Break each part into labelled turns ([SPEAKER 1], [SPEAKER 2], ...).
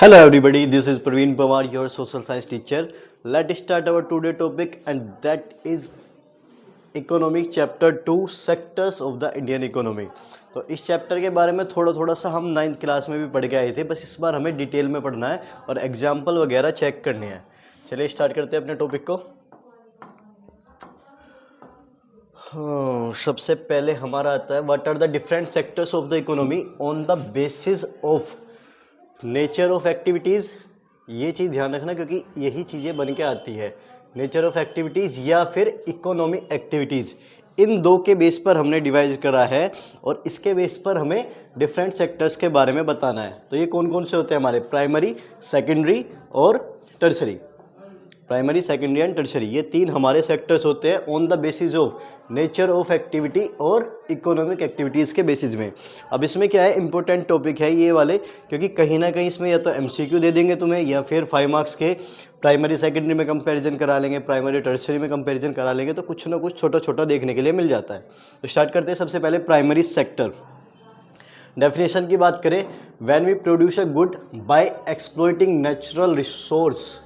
[SPEAKER 1] Hello everybody, this is Praveen Pawar, your social science teacher. Let's start our today topic and that is Economic Chapter 2 Sectors of the Indian Economy. तो इस chapter के बारे में थोड़ा सा हम 9th class में भी पढ़ के आए थे, बस इस बार हमें डिटेल में पढ़ना है और एग्जाम्पल वगैरह चेक करने हैं। चलिए स्टार्ट करते हैं अपने टॉपिक को। सबसे पहले हमारा आता है what are the different sectors of the economy on the basis of nature of activities. ये चीज़ ध्यान रखना क्योंकि यही चीज़ें बन के आती है, नेचर ऑफ एक्टिविटीज़ या फिर इकोनॉमिक एक्टिविटीज़। इन दो के बेस पर हमने डिवाइड करा है और इसके बेस पर हमें डिफरेंट सेक्टर्स के बारे में बताना है। तो ये कौन कौन से होते हैं हमारे? प्राइमरी, सेकेंडरी और tertiary. Primary, secondary and tertiary, ये तीन हमारे सेक्टर्स होते हैं on the basis of nature of activity और इकोनॉमिक एक्टिविटीज़ के बेसिस में। अब इसमें क्या है, इंपॉर्टेंट टॉपिक है ये वाले, क्योंकि कहीं ना कहीं इसमें या तो एमसीक्यू दे देंगे तुम्हें या फिर 5 मार्क्स के प्राइमरी सेकेंडरी में कंपैरिजन करा लेंगे, प्राइमरी टर्सरी में कंपैरिजन करा लेंगे, तो कुछ ना कुछ छोटा छोटा देखने के लिए मिल जाता है। तो स्टार्ट करते हैं सबसे पहले प्राइमरी सेक्टर। डेफिनेशन की बात करें, when we produce a good by exploiting natural resource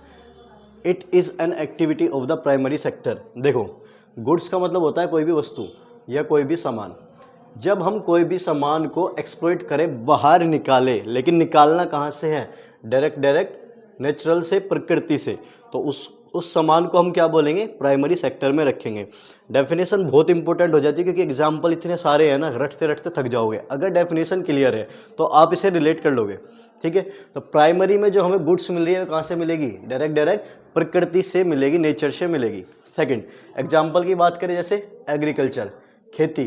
[SPEAKER 1] it is an activity of the primary sector. देखो, गुड्स का मतलब होता है कोई भी वस्तु या कोई भी सामान। जब हम कोई भी सामान को एक्सप्लॉइट करें, बाहर निकाले, लेकिन निकालना कहाँ से है? डायरेक्ट नेचुरल से, प्रकृति से, तो उस सामान को हम क्या बोलेंगे? प्राइमरी सेक्टर में रखेंगे। डेफिनेशन बहुत इंपॉर्टेंट हो जाती है क्योंकि एग्जाम्पल इतने सारे हैं ना, रटते रटते थक जाओगे। अगर डेफिनेशन क्लियर है तो आप इसे रिलेट कर लोगे, ठीक है। तो प्राइमरी में जो हमें गुड्स मिल रही है कहाँ से मिलेगी? डायरेक्ट प्रकृति से मिलेगी, नेचर से मिलेगी। सेकंड, एग्जाम्पल की बात करें जैसे एग्रीकल्चर, खेती।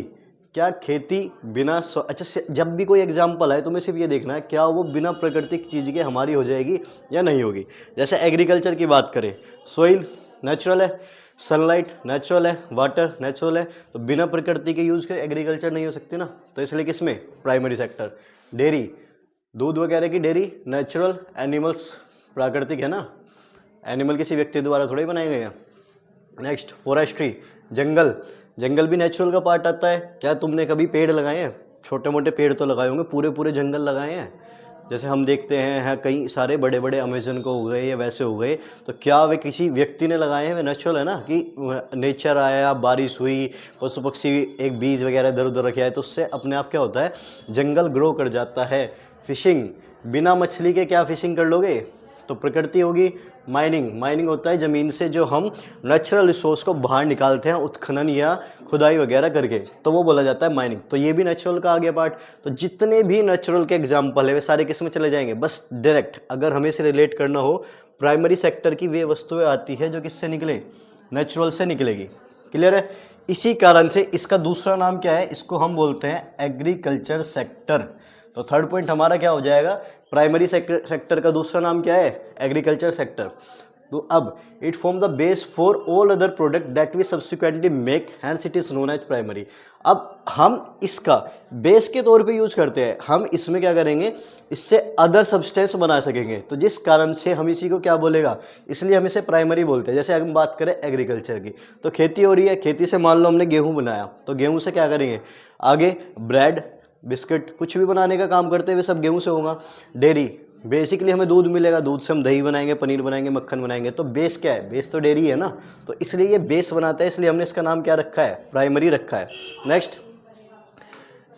[SPEAKER 1] क्या खेती बिना अच्छा, जब भी कोई एग्जाम्पल आए तुम्हें सिर्फ ये देखना है क्या वो बिना प्राकृतिक चीज़ के हमारी हो जाएगी या नहीं होगी। जैसे एग्रीकल्चर की बात करें, सोइल नेचुरल है, सनलाइट नेचुरल है, वाटर नेचुरल है, तो बिना प्रकृति के यूज़ के एग्रीकल्चर नहीं हो सकती ना। तो इसलिए किसमें? Primary sector. डेयरी, दूध वगैरह की डेयरी नेचुरल, एनिमल्स प्राकृतिक है ना, एनिमल किसी व्यक्ति द्वारा थोड़े बनाए गए हैं। नेक्स्ट, फॉरेस्ट्री, जंगल भी नेचुरल का पार्ट आता है। क्या तुमने कभी पेड़ लगाए हैं? छोटे मोटे पेड़ तो लगाए होंगे, पूरे जंगल लगाए हैं? जैसे हम देखते हैं कई सारे बड़े बड़े अमेजन को हो गए या वैसे हो गए, तो क्या वे किसी व्यक्ति ने लगाए हैं? वे नेचुरल है ना, कि नेचर आया, बारिश हुई, पशु पक्षी एक बीज वगैरह इधर उधर रखे आए, तो उससे अपने आप क्या होता है? जंगल ग्रो कर जाता है। फिशिंग, बिना मछली के क्या फिशिंग कर लोगे? तो प्रकृति होगी। माइनिंग होता है ज़मीन से जो हम नेचुरल रिसोर्स को बाहर निकालते हैं उत्खनन या खुदाई वगैरह करके, तो वो बोला जाता है माइनिंग। तो ये भी नेचुरल का आ गया पार्ट। तो जितने भी नेचुरल के एग्जाम्पल है वे सारे किस में चले जाएंगे? बस डायरेक्ट अगर हमें से रिलेट करना हो, प्राइमरी सेक्टर की वे वस्तुएं आती है जो किससे निकले? नेचुरल से निकलेगी। क्लियर है? इसी कारण से इसका दूसरा नाम क्या है? इसको हम बोलते हैं एग्रीकल्चर सेक्टर। तो थर्ड पॉइंट हमारा क्या हो जाएगा? प्राइमरी सेक्टर का दूसरा नाम क्या है? Agriculture sector. तो अब it form the base for all other product that we subsequently make, hence it is known as primary. अब हम इसका बेस के तौर पे यूज करते हैं, हम इसमें क्या करेंगे? इससे अदर सब्सटेंस बना सकेंगे, तो जिस कारण से हम इसी को क्या बोलेगा? इसलिए हम इसे प्राइमरी बोलते हैं। जैसे अगर हम बात करें एग्रीकल्चर की, तो खेती हो रही है, खेती से मान लो हमने गेहूं बनाया, तो गेहूं से क्या करेंगे? आगे ब्रेड, बिस्किट, कुछ भी बनाने का काम करते हुए सब गेहूं से होगा। डेयरी, बेसिकली हमें दूध मिलेगा, दूध से हम दही बनाएंगे, पनीर बनाएंगे, मक्खन बनाएंगे। तो बेस क्या है? बेस तो डेयरी है ना, तो इसलिए ये बेस बनाता है, इसलिए हमने इसका नाम क्या रखा है? प्राइमरी रखा है। नेक्स्ट,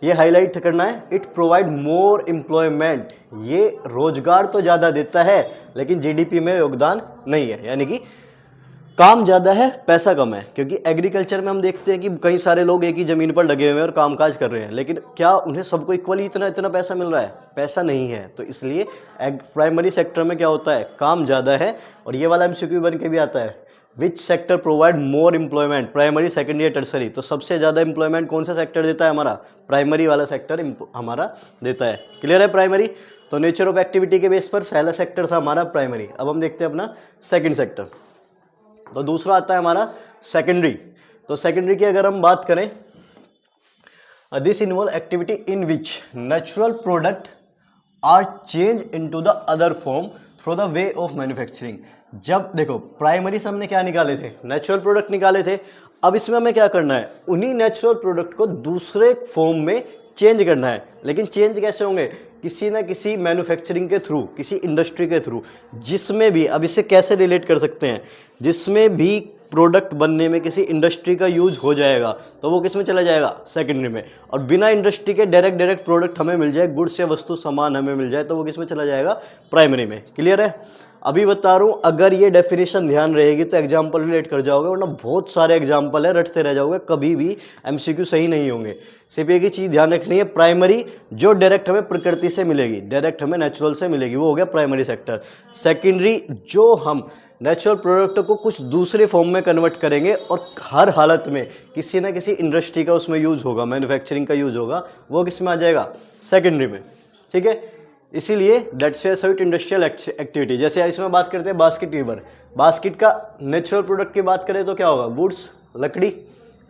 [SPEAKER 1] ये हाईलाइट करना है, इट प्रोवाइड मोर एम्प्लॉयमेंट। ये रोजगार तो ज़्यादा देता है लेकिन जीडीपी में योगदान नहीं है, यानी कि काम ज़्यादा है पैसा कम है। क्योंकि एग्रीकल्चर में हम देखते हैं कि कई सारे लोग एक ही ज़मीन पर लगे हुए हैं और कामकाज कर रहे हैं, लेकिन क्या उन्हें सबको इक्वली इतना पैसा मिल रहा है? पैसा नहीं है। तो इसलिए प्राइमरी सेक्टर में क्या होता है? काम ज़्यादा है। और ये वाला एमसीक्यू बन के भी आता है, which sector provide more employment, primary, secondary या टर्सरी। तो सबसे ज़्यादा एम्प्लॉयमेंट कौन सा सेक्टर देता है? हमारा प्राइमरी वाला सेक्टर हमारा देता है। क्लियर है? प्राइमरी। तो नेचर ऑफ एक्टिविटी के बेस पर पहला सेक्टर था हमारा प्राइमरी। अब हम देखते हैं अपना सेकेंड सेक्टर। तो दूसरा आता है हमारा सेकेंडरी। तो सेकेंडरी की अगर हम बात करें, this involve activity in which natural product are change into the other form through the way of manufacturing. जब देखो, प्राइमरी से हमने क्या निकाले थे? नेचुरल प्रोडक्ट निकाले थे। अब इसमें हमें क्या करना है? उन्हीं नेचुरल प्रोडक्ट को दूसरे फॉर्म में चेंज करना है। लेकिन चेंज कैसे होंगे? किसी ना किसी मैन्युफैक्चरिंग के थ्रू, किसी इंडस्ट्री के थ्रू, जिसमें भी, अब इसे कैसे रिलेट कर सकते हैं, जिसमें भी प्रोडक्ट बनने में किसी इंडस्ट्री का यूज हो जाएगा तो वो किस में चला जाएगा? सेकेंडरी में। और बिना इंडस्ट्री के डायरेक्ट प्रोडक्ट हमें मिल जाए, गुड्स या वस्तु सामान हमें मिल जाए, तो वो किस में चला जाएगा? प्राइमरी में। क्लियर है? अभी बता रहा हूँ, अगर ये डेफिनेशन ध्यान रहेगी तो एग्जाम्पल रिलेट कर जाओगे, वरना बहुत सारे एग्जाम्पल है, रटते रह जाओगे, कभी भी एमसीक्यू सही नहीं होंगे। सिर्फ एक ही चीज़ ध्यान रखनी है, प्राइमरी जो डायरेक्ट हमें प्रकृति से मिलेगी, डायरेक्ट हमें नेचुरल से मिलेगी, वो हो गया प्राइमरी सेक्टर। सेकेंडरी जो हम नेचुरल प्रोडक्ट को कुछ दूसरे फॉर्म में कन्वर्ट करेंगे और हर हालत में किसी ना किसी इंडस्ट्री का उसमें यूज होगा, मैन्युफैक्चरिंग का यूज होगा, वो किस में आ जाएगा? सेकेंडरी में। ठीक है, इसीलिए that's why so it industrial activity. जैसे इसमें बात करते हैं बास्केट वीवर, बास्केट का नेचुरल प्रोडक्ट की बात करें तो क्या होगा? वुड्स, लकड़ी।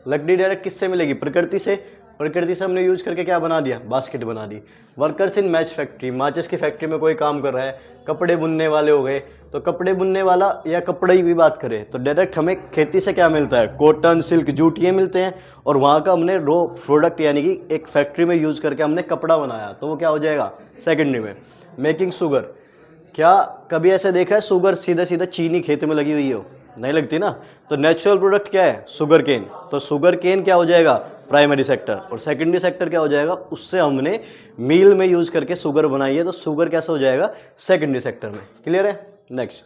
[SPEAKER 1] लकड़ी डायरेक्ट किससे मिलेगी? प्रकृति से। प्रकृति से हमने यूज करके क्या बना दिया? बास्केट बना दी। वर्कर्स इन मैच फैक्ट्री, माचिस की फैक्ट्री में कोई काम कर रहा है, कपड़े बुनने वाले हो गए, तो कपड़े बुनने वाला या कपड़े की भी बात करें तो डायरेक्ट हमें खेती से क्या मिलता है? कॉटन, सिल्क, जूट, ये मिलते हैं, और वहाँ का हमने रो प्रोडक्ट यानी कि एक फैक्ट्री में यूज करके हमने कपड़ा बनाया, तो वो क्या हो जाएगा? सेकेंडरी में। मेकिंग शुगर, क्या कभी ऐसे देखा है शुगर सीधा सीधा चीनी खेत में लगी हुई हो? नहीं लगती ना। तो नेचुरल प्रोडक्ट क्या है? Sugar cane. तो शुगर केन क्या हो जाएगा? Primary sector. और सेकेंडरी सेक्टर क्या हो जाएगा? उससे हमने मील में यूज करके शुगर बनाई है, तो शुगर कैसे हो जाएगा? सेकेंडरी सेक्टर में। क्लियर है? Next,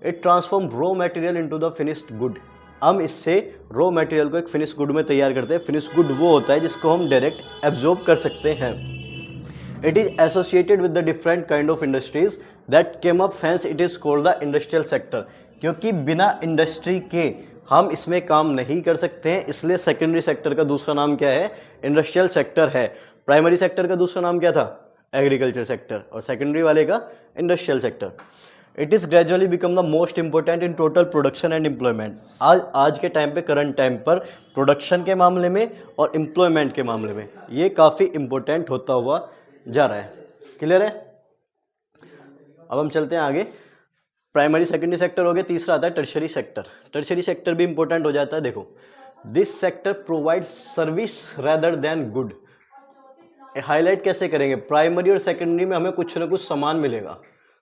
[SPEAKER 1] it transform raw material into the finished good. हम इससे रॉ मटेरियल को एक फिनिश गुड में तैयार करते हैं। फिनिश गुड वो होता है जिसको हम डायरेक्ट एब्जॉर्ब कर सकते हैं। It is associated with the different kind of industries that came up, hence it is called the industrial sector। क्योंकि बिना इंडस्ट्री के हम इसमें काम नहीं कर सकते हैं, इसलिए सेकेंडरी सेक्टर का दूसरा नाम क्या है? इंडस्ट्रियल सेक्टर है। प्राइमरी सेक्टर का दूसरा नाम क्या था? Agriculture sector. और सेकेंडरी वाले का industrial sector. It is gradually become the most important in total production and employment. आज के टाइम पे, करंट टाइम पर प्रोडक्शन के मामले में और एम्प्लॉयमेंट के मामले में ये काफ़ी इंपॉर्टेंट होता हुआ जा रहा है। क्लियर है? अब हम चलते हैं आगे। प्राइमरी सेकेंडरी सेक्टर हो गया, तीसरा आता है टर्शरी सेक्टर। टर्शरी सेक्टर भी इंपॉर्टेंट हो जाता है। देखो, this sector provides service rather than good. Highlight कैसे करेंगे? प्राइमरी और सेकेंडरी में हमें कुछ ना कुछ सामान मिलेगा,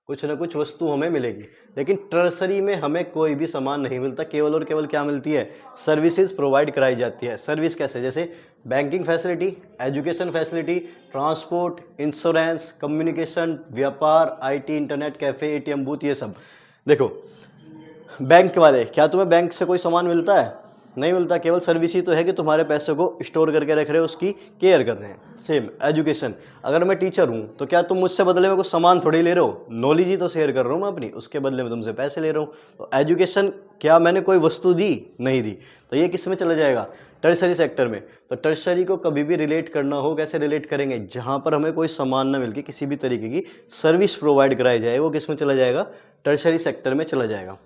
[SPEAKER 1] कुछ ना कुछ वस्तु हमें मिलेगी, लेकिन टर्सरी में हमें कोई भी सामान नहीं मिलता, केवल और केवल क्या मिलती है? सर्विसेज प्रोवाइड कराई जाती है। सर्विस कैसे? जैसे banking facility, education facility, transport, insurance, communication, व्यापार, IT, internet, cafe, ATM booth, ये सब। देखो, बैंक वाले, क्या तुम्हें बैंक से कोई सामान मिलता है? नहीं मिलता, केवल सर्विस ही तो है कि तुम्हारे पैसे को स्टोर करके रख रहे हो, उसकी केयर कर रहे हैं। सेम एजुकेशन, अगर मैं टीचर हूँ तो क्या तुम मुझसे बदले में कुछ सामान थोड़ी ले रहे हो? नॉलेज ही तो शेयर कर रहा हूँ मैं अपनी, उसके बदले में तुमसे पैसे ले रहा हूँ। तो एजुकेशन, क्या मैंने कोई वस्तु दी? नहीं दी, तो ये किस में चला जाएगा? टर्शरी सेक्टर में। तो टर्शरी को कभी भी रिलेट करना हो, कैसे रिलेट करेंगे? जहाँ पर हमें कोई सामान ना मिलके किसी भी तरीके की सर्विस प्रोवाइड कराई जाए, वो किस में चला जाएगा? टर्शरी सेक्टर में चला जाएगा।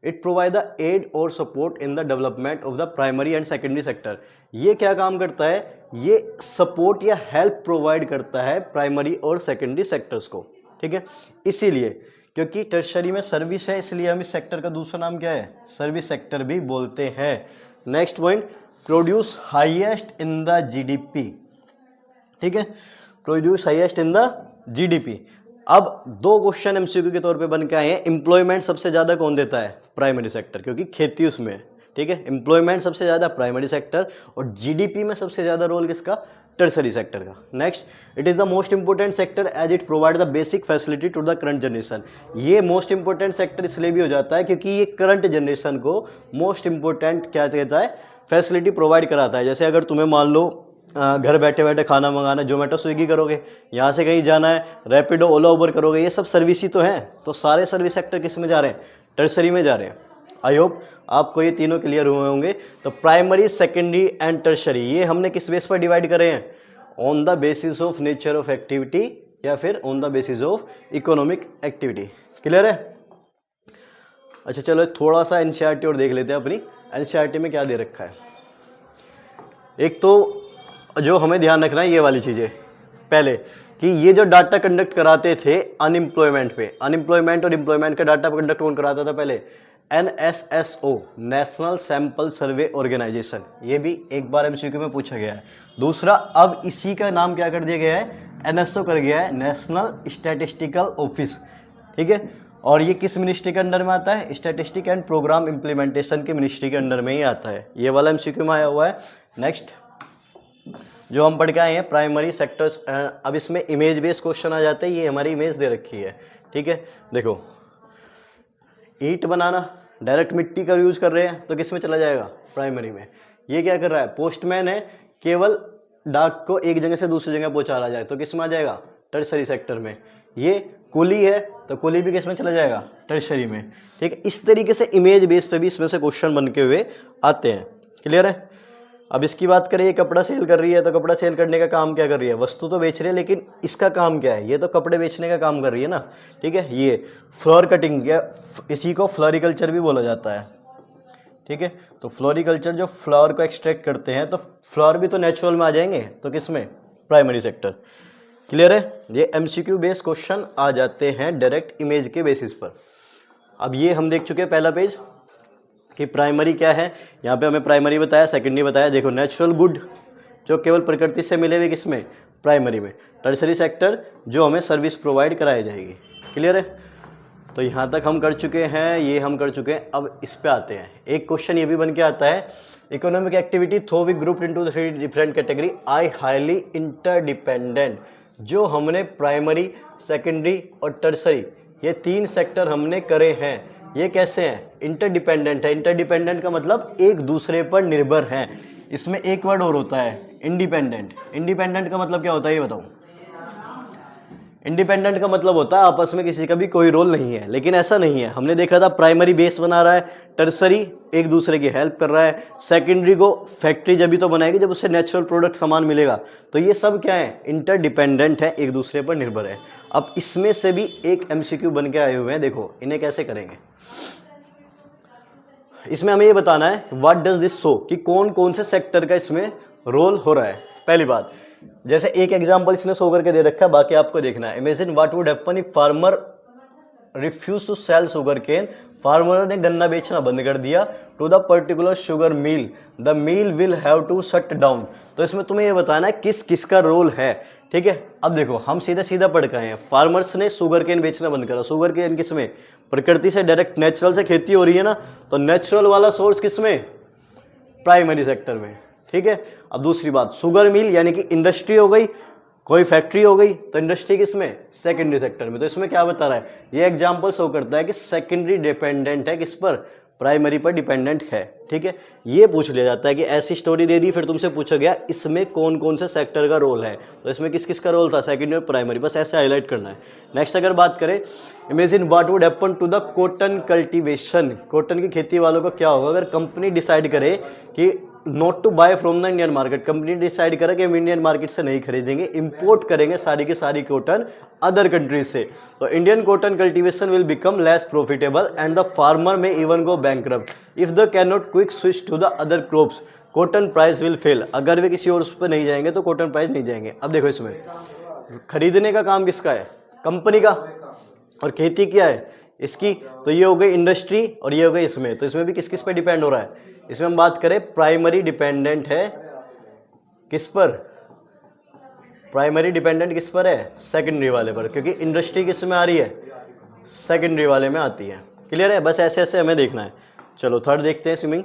[SPEAKER 1] इट प्रोवाइड द एड और support in the development of the primary and secondary sector. ये क्या काम करता है? ये सपोर्ट या हेल्प प्रोवाइड करता है प्राइमरी और सेकेंडरी सेक्टर्स को। ठीक है, इसीलिए क्योंकि टर्शरी में सर्विस है, इसलिए हम इस सेक्टर का दूसरा नाम क्या है? सर्विस सेक्टर भी बोलते हैं। Next point, produce highest in the GDP. ठीक है, produce highest in the GDP. अब दो क्वेश्चन एमसीक्यू के तौर पे बन के आए हैं। एम्प्लॉयमेंट सबसे ज़्यादा कौन देता है? प्राइमरी सेक्टर, क्योंकि खेती उसमें है। ठीक है, एम्प्लॉयमेंट सबसे ज़्यादा प्राइमरी सेक्टर, और जीडीपी में सबसे ज़्यादा रोल किसका? टर्सरी सेक्टर का। Next, it is the most important sector as it provide the basic facility to the current generation. ये मोस्ट इंपॉर्टेंट सेक्टर इसलिए भी हो जाता है क्योंकि ये करंट जनरेशन को मोस्ट इंपॉर्टेंट क्या कहता है? फैसिलिटी प्रोवाइड कराता है। जैसे अगर तुम्हें मान लो घर बैठे बैठे खाना मंगाना, जोमेटो स्विगी करोगे, यहाँ से कहीं जाना है रैपिडो ओला उबर करोगे, ये सब सर्विस ही तो हैं। तो सारे सर्विस सेक्टर किस में जा रहे हैं? टर्सरी में जा रहे हैं। आई होप आपको ये तीनों क्लियर हुए होंगे। तो प्राइमरी, सेकेंडरी एंड टर्सरी, ये हमने किस बेस पर डिवाइड करे हैं? On the basis of nature of activity या फिर on the basis of economic activity. Clear है? अच्छा चलो थोड़ा सा एनसीईआरटी और देख लेते हैं अपनी। एनसीईआरटी में क्या दे रखा है? एक तो जो हमें ध्यान रखना है ये वाली चीज़ें, पहले कि ये जो डाटा कंडक्ट कराते थे अनएम्प्लॉयमेंट पे, अनएम्प्लॉयमेंट और एम्प्लॉयमेंट का डाटा कंडक्ट कौन कराता था? पहले NSSO national sample survey organisation, ये भी एक बार MCQ में पूछा गया है। दूसरा, अब इसी का नाम क्या कर दिया गया है, NSO कर गया है, नेशनल स्टैटिस्टिकल ऑफिस, ठीक है। और ये किस मिनिस्ट्री के अंडर में आता है, स्टैटिस्टिक एंड प्रोग्राम इम्प्लीमेंटेशन के मिनिस्ट्री के अंडर में ही आता है। ये वाला MCQ में आया हुआ है। नेक्स्ट जो हम पढ़ के आए हैं प्राइमरी सेक्टर्स, अब इसमें इमेज बेस्ड क्वेश्चन आ जाते हैं। ये हमारी इमेज दे रखी है, ठीक है। देखो ईंट बनाना, डायरेक्ट मिट्टी का यूज कर रहे हैं तो किस में चला जाएगा, प्राइमरी में। ये क्या कर रहा है, पोस्टमैन है, केवल डाक को एक जगह से दूसरी जगह पहुंचा जाए तो किस में आ जाएगा, टर्सरी सेक्टर में। ये कुली है तो कुली भी किस में चला जाएगा, टर्सरी में, ठीक है। इस तरीके से इमेज बेस पे भी इसमें से क्वेश्चन बन के हुए आते हैं। क्लियर है। अब इसकी बात करें, ये कपड़ा सेल कर रही है तो कपड़ा सेल करने का काम क्या कर रही है, वस्तु तो बेच रही है, लेकिन इसका काम क्या है, ये तो कपड़े बेचने का काम कर रही है ना, ठीक है। ये फ्लोर कटिंग, या इसी को फ्लोरिकल्चर भी बोला जाता है, ठीक है। तो फ्लोरिकल्चर जो फ्लावर को एक्सट्रैक्ट करते हैं, तो फ्लावर भी तो नेचुरल में आ जाएंगे, तो किस में, प्राइमरी सेक्टर। क्लियर है। ये MCQ बेस्ड क्वेश्चन आ जाते हैं डायरेक्ट इमेज के बेसिस पर। अब ये हम देख चुके हैं पहला पेज कि प्राइमरी क्या है, यहाँ पे हमें प्राइमरी बताया, सेकेंडरी बताया। देखो नेचुरल गुड जो केवल प्रकृति से मिले हुए किसमें, प्राइमरी में। टर्सरी सेक्टर जो हमें सर्विस प्रोवाइड कराई जाएगी। क्लियर है। तो यहाँ तक हम कर चुके हैं, ये हम कर चुके हैं। अब इस पे आते हैं, एक क्वेश्चन ये भी बन के आता है, economic activity through we group into the 3 different category I highly interdependent. जो हमने प्राइमरी, सेकेंडरी और टर्सरी ये 3 सेक्टर हमने करे हैं, ये कैसे हैं, इंटरडिपेंडेंट है। इंटरडिपेंडेंट का मतलब एक दूसरे पर निर्भर हैं। इसमें एक वर्ड और होता है, इंडिपेंडेंट। इंडिपेंडेंट का मतलब क्या होता है ये बताओ। इंडिपेंडेंट का मतलब होता है आपस में किसी का भी कोई रोल नहीं है, लेकिन ऐसा नहीं है। हमने देखा था प्राइमरी बेस बना रहा है, टर्सरी एक दूसरे की हेल्प कर रहा है, सेकेंडरी को फैक्ट्री जब भी तो बनाएगी जब उससे नेचुरल प्रोडक्ट सामान मिलेगा। तो ये सब क्या है, इंटरडिपेंडेंट है, एक दूसरे पर निर्भर है। अब इसमें से भी एक MCQ बन के आए हुए हैं, देखो इन्हें कैसे करेंगे। इसमें हमें ये बताना है व्हाट डज दिस शो, कि कौन कौन से सेक्टर का इसमें रोल हो रहा है। पहली बात, जैसे एक एग्जांपल इसने शो करके दे रखा है, बाकी आपको देखना है। Imagine what would happen if farmer refuse to sell sugar cane. Farmer ने गन्ना बेचना बंद कर दिया to the particular sugar mill, the mill will have to shut down. तो इसमें तुम्हें ये बताना है किस किस का रोल है, ठीक है। अब देखो हम सीधा सीधा पढ़ के आए हैं, फार्मर्स ने शुगर केन बेचना बंद करा। शुगर केन किसमें, प्रकृति से डायरेक्ट नेचुरल से खेती हो रही है ना, तो नेचुरल वाला सोर्स किसमें, प्राइमरी सेक्टर में, ठीक है। अब दूसरी बात, शुगर मिल यानी कि इंडस्ट्री हो गई, कोई फैक्ट्री हो गई, तो इंडस्ट्री किसमें, सेकेंडरी सेक्टर में। तो इसमें क्या बता रहा है, ये एग्जांपल शो करता है कि सेकेंडरी डिपेंडेंट है किस पर, प्राइमरी पर डिपेंडेंट है, ठीक है। ये पूछ लिया जाता है कि ऐसी स्टोरी दे दी, फिर तुमसे पूछा गया इसमें कौन कौन से सेक्टर का रोल है, तो इसमें किस किस का रोल था, सेकेंडरी और प्राइमरी, बस ऐसे हाईलाइट करना है। नेक्स्ट अगर बात करें, imagine what would happen to the cotton cultivation. Cotton की खेती वालों को क्या होगा अगर कंपनी डिसाइड करे कि not to buy from the Indian market. Company decide करे कि हम इंडियन मार्केट से नहीं खरीदेंगे, इंपोर्ट करेंगे सारी की सारी कॉटन अदर कंट्रीज से। तो Indian cotton cultivation will become less profitable and the farmer may even go bankrupt if they can not quick switch to the other crops. Cotton price will fall. अगर वे किसी और उस पर नहीं जाएंगे तो कॉटन प्राइस नहीं जाएंगे। अब देखो इसमें खरीदने का काम किसका है, कंपनी का, और खेती क्या है इसकी। तो ये हो गई इंडस्ट्री और ये हो गई इसमें। तो इसमें भी किस किस पे डिपेंड हो रहा है, इसमें हम बात करें प्राइमरी डिपेंडेंट है किस पर, प्राइमरी डिपेंडेंट किस पर है, सेकेंडरी वाले पर, क्योंकि इंडस्ट्री किस में आ रही है, सेकेंडरी वाले में आती है। क्लियर है, बस ऐसे ऐसे हमें देखना है। चलो थर्ड देखते हैं swimming.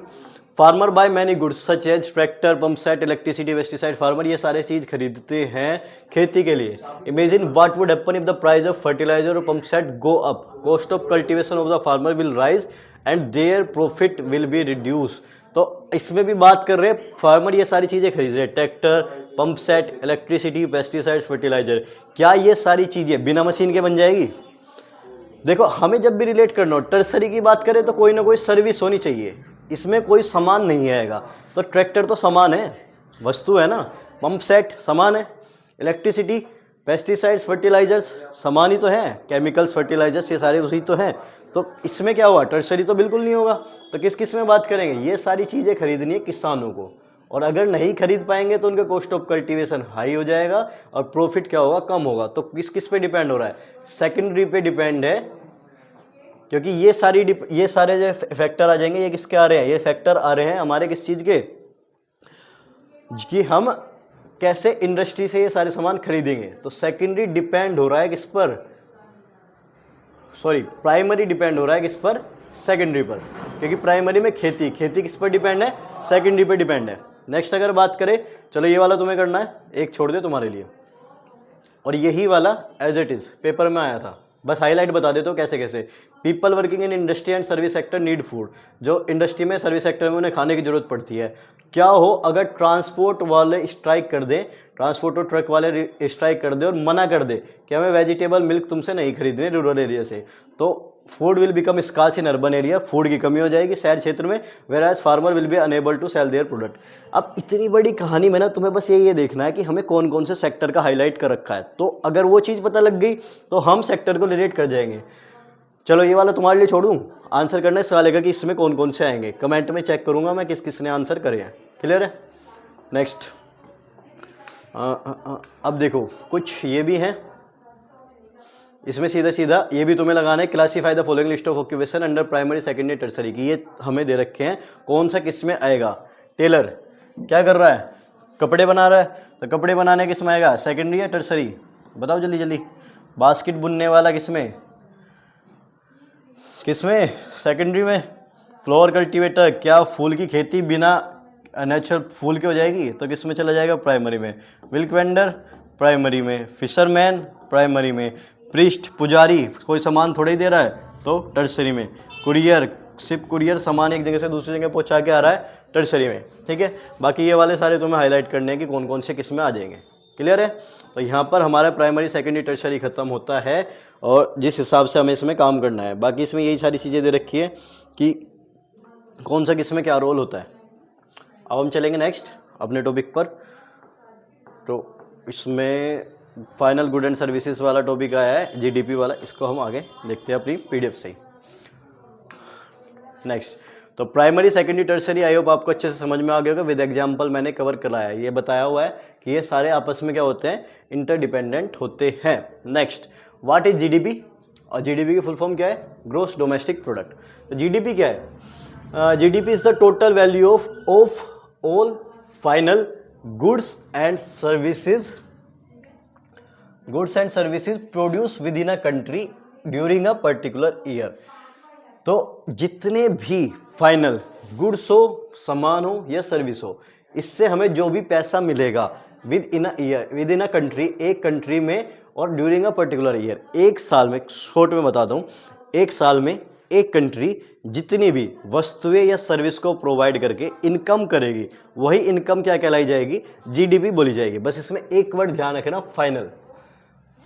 [SPEAKER 1] Farmer buy many goods such as tractor, pump set, electricity, pesticide. Farmer ये सारे चीज खरीदते हैं खेती के लिए। Imagine what would happen if the price of fertiliser और pump set go up, cost of cultivation of the farmer will rise and their profit will be reduce. तो इसमें भी बात कर रहे हैं फार्मर ये सारी चीजें खरीद रहे हैं, tractor, pump set, electricity, pesticide, fertiliser. क्या ये सारी चीजें बिना मशीन के बन जाएगी? देखो हमें जब भी रिलेट करना हो, टर्सरी की बात करें तो कोई ना कोई सर्विस होनी चाहिए, इसमें कोई सामान नहीं आएगा। तो ट्रैक्टर तो सामान है, वस्तु है ना, पंप सेट सामान है, इलेक्ट्रिसिटी, पेस्टिसाइड्स, फर्टिलाइजर्स सामान ही तो है, केमिकल्स, फर्टिलाइजर्स ये सारे उसी तो हैं। तो इसमें क्या हुआ, टर्सरी तो बिल्कुल नहीं होगा। तो किस किस में बात करेंगे, ये सारी चीज़ें खरीदनी है किसानों को, और अगर नहीं खरीद पाएंगे तो उनका कॉस्ट ऑफ कल्टीवेशन हाई हो जाएगा और प्रॉफिट क्या होगा, कम होगा। तो किस किस पे डिपेंड हो रहा है, सेकेंडरी पे डिपेंड है क्योंकि ये सारे जो फैक्टर आ जाएंगे, ये किसके आ रहे हैं, ये फैक्टर आ रहे हैं हमारे किस चीज़ के, कि हम कैसे इंडस्ट्री से ये सारे सामान खरीदेंगे। तो सेकेंडरी डिपेंड हो रहा है किस पर, सॉरी प्राइमरी डिपेंड हो रहा है किस पर, सेकेंडरी पर, क्योंकि प्राइमरी में खेती किस पर डिपेंड है, सेकेंडरी पर डिपेंड है। नेक्स्ट अगर बात करें, चलो ये वाला तुम्हें करना है, एक छोड़ दे तुम्हारे लिए, और यही वाला एज इट इज पेपर में आया था, बस हाईलाइट बता देते हो कैसे कैसे। People working in industry and service sector need food, जो इंडस्ट्री में सर्विस सेक्टर में उन्हें खाने की जरूरत पड़ती है। क्या हो अगर ट्रांसपोर्ट वाले स्ट्राइक कर दें, ट्रांसपोर्ट और ट्रक वाले स्ट्राइक कर दे और मना कर दे कि हमें वेजिटेबल मिल्क तुमसे नहीं खरीदने रूरल एरिया से, तो food will become scarce in urban area, food की कमी हो जाएगी शहर क्षेत्र में, whereas farmer will be unable to sell their product. अब इतनी बड़ी कहानी में ना तुम्हें बस ये देखना है कि हमें कौन कौन से सेक्टर का हाईलाइट कर रखा है, तो अगर वो चीज़ पता लग गई तो हम सेक्टर को रिलेट कर जाएंगे। चलो ये वाला तुम्हारे लिए छोड़ दूँ, आंसर करना इस वाले का कि इसमें कौन कौन से आएंगे, कमेंट में चेक करूँगा मैं किस किस ने आंसर करे हैं। क्लियर है? नेक्स्ट अब देखो कुछ ये भी हैं, इसमें सीधा सीधा ये भी तुम्हें लगाना है, classify the following list of occupation under primary secondary tertiary की, ये हमें दे रखे हैं कौन सा किस में आएगा। टेलर क्या कर रहा है, कपड़े बना रहा है, तो कपड़े बनाने किस में आएगा, सेकेंडरी या टर्सरी, बताओ जल्दी जल्दी। बास्केट बुनने वाला किस में सेकेंडरी में। फ्लावर कल्टीवेटर, क्या फूल की खेती बिना नेचुरल फूल के हो जाएगी, तो किस में चला जाएगा, प्राइमरी में। मिल्क वेंडर प्राइमरी में, फिशरमैन प्राइमरी में, प्रीस्ट पुजारी कोई सामान थोड़ा ही दे रहा है तो टर्सरी में, कुरियर शिप कुरियर सामान एक जगह से दूसरी जगह पहुंचा के आ रहा है टर्सरी में। ठीक है, बाकी ये वाले सारे तुम्हें हाईलाइट करने हैं कि कौन कौन से किस में आ जाएंगे। क्लियर है? तो यहाँ पर हमारा प्राइमरी सेकेंडरी टर्सरी खत्म होता है और जिस हिसाब से हमें इसमें काम करना है। बाकी इसमें यही सारी चीज़ें दे रखी है कि कौन सा किस में क्या रोल होता है। अब हम चलेंगे नेक्स्ट अपने टॉपिक पर। तो इसमें फाइनल गुड एंड सर्विसेज वाला टॉपिक आया है, जीडीपी वाला, इसको हम आगे देखते हैं अपनी पीडीएफ से ही। नेक्स्ट, तो primary secondary tertiary I hope आपको अच्छे से समझ में आ गया होगा, विद एग्जांपल मैंने कवर कराया है, ये बताया हुआ है कि ये सारे आपस में क्या होते हैं, इंटरडिपेंडेंट होते हैं। नेक्स्ट, व्हाट इज जीडीपी, और जीडीपी की फुल फॉर्म क्या है, ग्रॉस डोमेस्टिक प्रोडक्ट। तो जीडीपी क्या है, GDP is the total value of all final goods and services produce with in a country during a particular year. तो जितने भी फाइनल गुड्स हो, सामान हो या सर्विस हो, इससे हमें जो भी पैसा मिलेगा with in a year, with in a country, एक कंट्री में, और ड्यूरिंग अ पर्टिकुलर ईयर, एक साल में, शॉर्ट में बताता हूँ, एक साल में एक कंट्री जितनी भी वस्तुएं या सर्विस को प्रोवाइड करके इनकम करेगी, वही इनकम क्या कहलाई जाएगी, जीडीपी बोली जाएगी। बस इसमें एक वर्ड ध्यान रखना, फाइनल।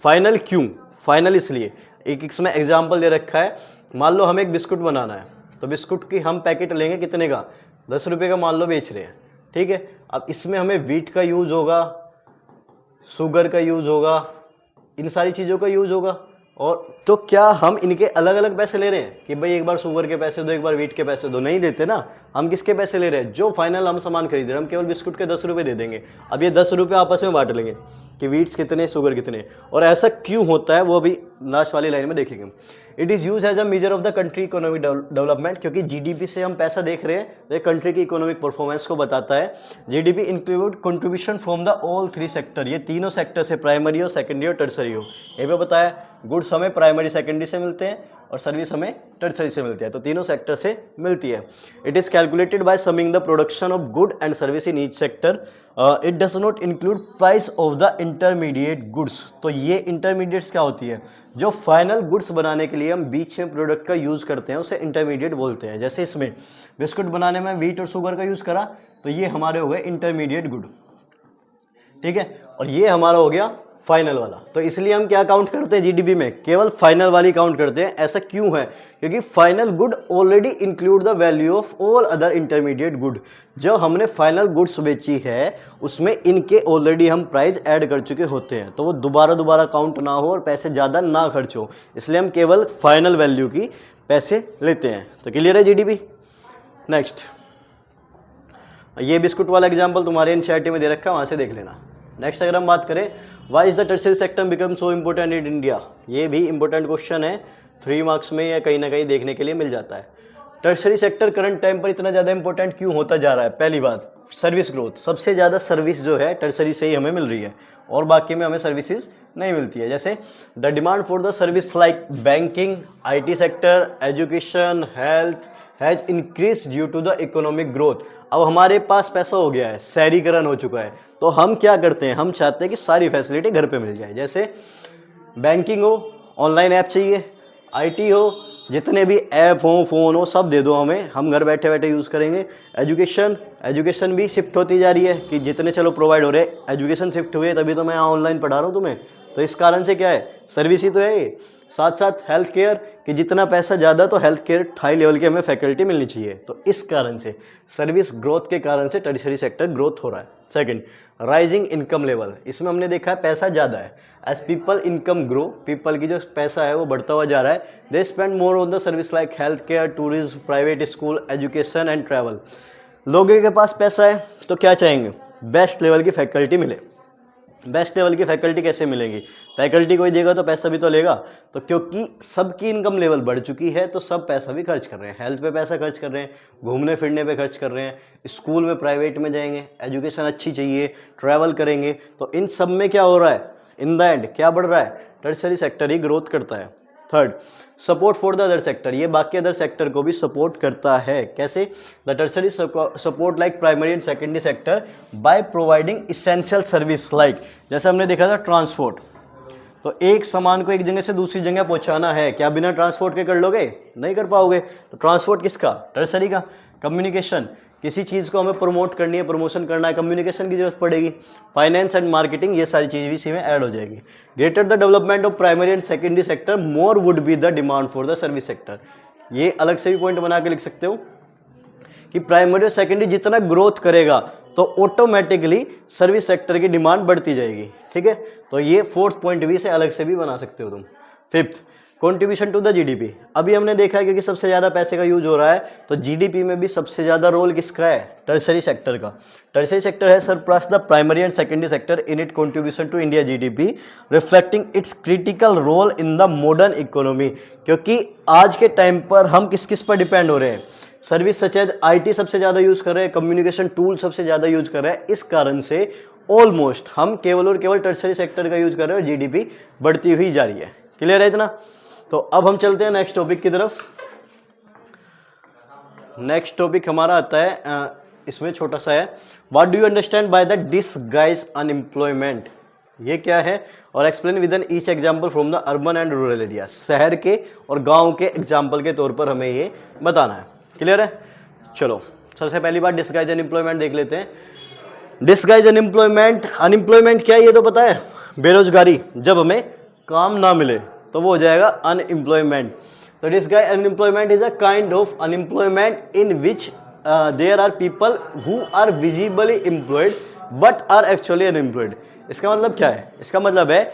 [SPEAKER 1] फाइनल क्यों, फाइनल इसलिए, एक इसमें एग्जाम्पल दे रखा है, मान लो हमें एक बिस्कुट बनाना है, तो बिस्कुट की हम पैकेट लेंगे कितने का, 10 रुपये का मान लो बेच रहे हैं। ठीक है, अब इसमें हमें व्हीट का यूज़ होगा, शुगर का यूज़ होगा, इन सारी चीज़ों का यूज़ होगा, और तो क्या हम इनके अलग अलग पैसे ले रहे हैं कि भाई एक बार शुगर के पैसे दो, एक बार व्हीट के पैसे दो, नहीं देते ना। हम किसके पैसे ले रहे हैं, जो फाइनल हम सामान खरीद रहे हैं, हम केवल बिस्कुट के 10 रुपये दे देंगे। अब ये 10 रुपये आपस में बांट लेंगे कि व्हीट्स कितने, शुगर कितने, और ऐसा क्यों होता है वो अभी लास्ट वाली लाइन में देखेंगे। It is use as a measure of the country economic development, क्योंकि जीडीपी से हम पैसा देख रहे हैं तो ये कंट्री की इकोनॉमिक परफॉर्मेंस को बताता है। GDP include contribution from the all 3 sector, ये तीनों सेक्टर से, प्राइमरी हो, सेकेंडरी और टर्सरी हो। ये भी बताया, गुड्स हमें प्राइमरी सेकेंडरी से मिलते हैं और सर्विस हमें टर्सरी से मिलती है, तो तीनों सेक्टर से मिलती है। It is calculated by summing the production of good and service in each sector. It does not include price of the intermediate goods. तो ये इंटरमीडिएट्स क्या होती है, जो फाइनल गुड्स बनाने के लिए हम बीच में प्रोडक्ट का यूज़ करते हैं, उसे इंटरमीडिएट बोलते हैं। जैसे इसमें बिस्कुट बनाने में व्हीट और शुगर का यूज़ करा, तो ये हमारे हो गए इंटरमीडिएट गुड। ठीक है, और ये हमारा हो गया फाइनल वाला। तो इसलिए हम क्या काउंट करते हैं जीडीपी में, केवल फाइनल वाली काउंट करते हैं। ऐसा क्यों है, क्योंकि final good already include the value of all other intermediate good. जो हमने फाइनल गुड्स बेची है उसमें इनके ऑलरेडी हम प्राइस ऐड कर चुके होते हैं, तो वो दोबारा काउंट ना हो और पैसे ज़्यादा ना खर्च हो, इसलिए हम केवल फाइनल वैल्यू की पैसे लेते हैं। तो क्लियर है जीडीपी। नेक्स्ट, ये बिस्कुट वाला एग्जाम्पल तुम्हारे एनसीईआरटी में दे रखा है, वहाँ से देख लेना। नेक्स्ट अगर हम बात करें, why is the tertiary sector become so important in India, ये भी इंपॉर्टेंट क्वेश्चन है, 3 मार्क्स में या कहीं ना कहीं देखने के लिए मिल जाता है। टर्शियरी सेक्टर करंट टाइम पर इतना ज़्यादा इंपॉर्टेंट क्यों होता जा रहा है? पहली बात, सर्विस ग्रोथ, सबसे ज़्यादा सर्विस जो है टर्शियरी से ही हमें मिल रही है और बाकी में हमें सर्विसेज नहीं मिलती है। जैसे the demand for the service like banking, IT sector, education, health has increase due to the economic growth. अब हमारे पास पैसा हो गया है, शहरीकरण हो चुका है, तो हम क्या करते हैं, हम चाहते हैं कि सारी फैसिलिटी घर पे मिल जाए। जैसे बैंकिंग हो, ऑनलाइन ऐप चाहिए, IT हो, जितने भी ऐप हो, फ़ोन हो, सब दे दो हमें, हम घर बैठे बैठे यूज़ करेंगे। एजुकेशन भी शिफ्ट होती जा रही है कि जितने चलो प्रोवाइड हो रहे हैं, एजुकेशन शिफ्ट हुए तभी तो मैं यहाँ ऑनलाइन पढ़ा रहा हूँ तुम्हें, तो इस कारण से क्या है, सर्विस ही तो है ये। साथ साथ हेल्थ केयर कि जितना पैसा ज़्यादा तो हेल्थ केयर हाई लेवल की हमें फैकल्टी मिलनी चाहिए, तो इस कारण से सर्विस ग्रोथ के कारण से टर्शियरी सेक्टर ग्रोथ हो रहा है। सेकंड, राइजिंग इनकम लेवल, इसमें हमने देखा है पैसा ज़्यादा है, as people income grow, people की जो पैसा है वो बढ़ता हुआ जा रहा है, they spend more on the service like health care, tourism, private school, education and travel. लोगों के पास पैसा है तो क्या चाहेंगे, बेस्ट लेवल की फैकल्टी मिले। बेस्ट लेवल की फैकल्टी कैसे मिलेगी, फैकल्टी कोई देगा तो पैसा भी तो लेगा, तो क्योंकि सबकी इनकम लेवल बढ़ चुकी है तो सब पैसा भी खर्च कर रहे हैं, हेल्थ पे पैसा खर्च कर रहे हैं, घूमने फिरने पे खर्च कर रहे हैं, स्कूल में प्राइवेट में जाएंगे, एजुकेशन अच्छी चाहिए, ट्रैवल करेंगे, तो इन सब में क्या हो रहा है, इन द एंड क्या बढ़ रहा है, टर्शियरी सेक्टर ही ग्रोथ करता है। Third, support for the other sector, ये बाकी अदर सेक्टर को भी सपोर्ट करता है। कैसे, the tertiary support like primary and secondary sector by providing essential service like, जैसे हमने देखा था ट्रांसपोर्ट, तो एक सामान को एक जगह से दूसरी जगह पहुंचाना है, क्या बिना ट्रांसपोर्ट के कर लोगे, नहीं कर पाओगे, तो ट्रांसपोर्ट किसका, टर्शियरी का। कम्युनिकेशन, किसी चीज़ को हमें प्रमोट करनी है, प्रमोशन करना है, कम्युनिकेशन की जरूरत पड़ेगी। फाइनेंस एंड मार्केटिंग, ये सारी चीज़ भी इसी में ऐड हो जाएगी। Greater the development of primary and secondary sector more would be the demand for the service sector, ये अलग से भी पॉइंट बना के लिख सकते हो कि प्राइमरी और सेकेंडरी जितना ग्रोथ करेगा तो ऑटोमेटिकली सर्विस सेक्टर की डिमांड बढ़ती जाएगी। ठीक है, तो ये फोर्थ पॉइंट भी से अलग से भी बना सकते हो तुम। Fifth, contribution to the GDP, अभी हमने देखा है क्योंकि सबसे ज़्यादा पैसे का यूज हो रहा है तो जीडीपी में भी सबसे ज़्यादा रोल किसका है, टर्शियरी सेक्टर का। टर्शियरी सेक्टर है surpass the primary and secondary sector in it contribution to India GDP, reflecting its critical role in the modern economy, क्योंकि आज के टाइम पर हम किस किस पर डिपेंड हो रहे हैं, सर्विस सच एज IT सबसे ज़्यादा यूज़ कर रहे हैं, कम्युनिकेशन टूल सबसे ज़्यादा यूज कर रहे हैं, इस कारण से ऑलमोस्ट हम केवल और केवल टर्शियरी सेक्टर का यूज कर रहे हैं और जीडीपी बढ़ती हुई जा रही है। क्लियर है इतना? तो अब हम चलते हैं नेक्स्ट टॉपिक की तरफ। नेक्स्ट टॉपिक हमारा आता है, इसमें छोटा सा है, what do you understand by the disguise unemployment, ये क्या है, और explain with an each example from the urban and rural area, शहर के और गांव के एग्जांपल के तौर पर हमें ये बताना है। क्लियर है? चलो सबसे पहली बात डिसगाइज अनएम्प्लॉयमेंट देख लेते हैं। डिसगाइज अनएम्प्लॉयमेंट, अनएम्प्लॉयमेंट क्या है ये तो पता है, बेरोजगारी, जब हमें काम ना मिले तो वो हो जाएगा अनएम्प्लॉयमेंट। तो disguise unemployment is a kind of unemployment in which there are people who are visibly employed but are actually unemployed. इसका मतलब क्या है, इसका मतलब है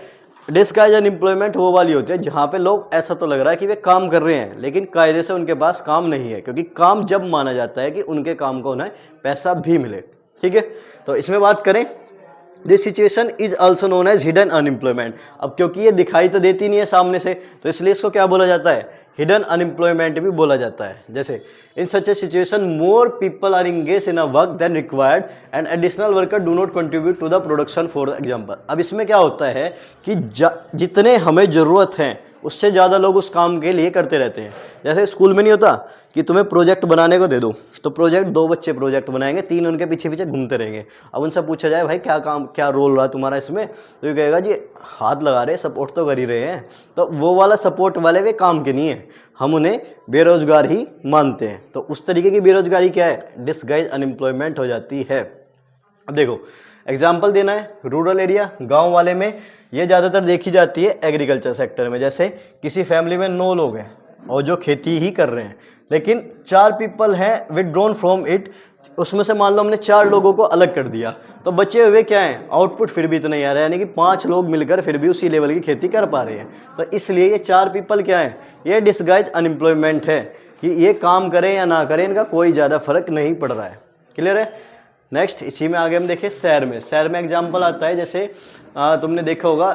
[SPEAKER 1] डिसगाइज अनएम्प्लॉयमेंट वो वाली होती है जहाँ पे लोग ऐसा तो लग रहा है कि वे काम कर रहे हैं लेकिन कायदे से उनके पास काम नहीं है, क्योंकि काम जब माना जाता है कि उनके काम को उन्हें पैसा भी मिले। ठीक है, तो इसमें बात करें, this situation is also known as hidden unemployment. अब क्योंकि ये दिखाई तो देती नहीं है सामने से, तो इसलिए इसको क्या बोला जाता है, हिडन अनएम्प्लॉयमेंट भी बोला जाता है। जैसे in such a situation more people are engage in a work than required and additional worker do not contribute to the production for example. अब इसमें क्या होता है कि जितने हमें ज़रूरत है उससे ज़्यादा लोग उस काम के लिए करते रहते हैं। जैसे स्कूल में नहीं होता कि तुम्हें प्रोजेक्ट बनाने को दे दो, तो प्रोजेक्ट 2 बच्चे प्रोजेक्ट बनाएंगे, 3 उनके पीछे पीछे घूमते रहेंगे। अब उनसे पूछा जाए भाई क्या काम, क्या रोल रहा तुम्हारा इसमें, तो ये कहेगा जी हाथ लगा रहे, सपोर्ट तो कर ही रहे हैं। तो वो वाला सपोर्ट वाले वे काम के नहीं है, हम उन्हें बेरोजगार ही मानते हैं। तो उस तरीके की बेरोजगारी क्या है, डिसगाइज अनएम्प्लॉयमेंट हो जाती है। अब देखो एग्जाम्पल देना है, रूरल एरिया गांव वाले में ये ज़्यादातर देखी जाती है एग्रीकल्चर सेक्टर में। जैसे किसी फैमिली में 9 लोग हैं और जो खेती ही कर रहे हैं, लेकिन 4 पीपल हैं विदड्रॉन फ्रॉम इट, उसमें से मान लो हमने 4 लोगों को अलग कर दिया, तो बचे हुए क्या हैं, आउटपुट फिर भी इतना ही आ रहा है, यानी कि 5 लोग मिलकर फिर भी उसी लेवल की खेती कर पा रहे हैं। तो इसलिए ये 4 पीपल क्या है, ये डिसगाइज अनएम्प्लॉयमेंट है कि ये काम करें या ना करें इनका कोई ज़्यादा फर्क नहीं पड़ रहा है। क्लियर है? नेक्स्ट इसी में आगे हम देखें शहर में। शहर में एग्जाम्पल आता है जैसे तुमने देखा होगा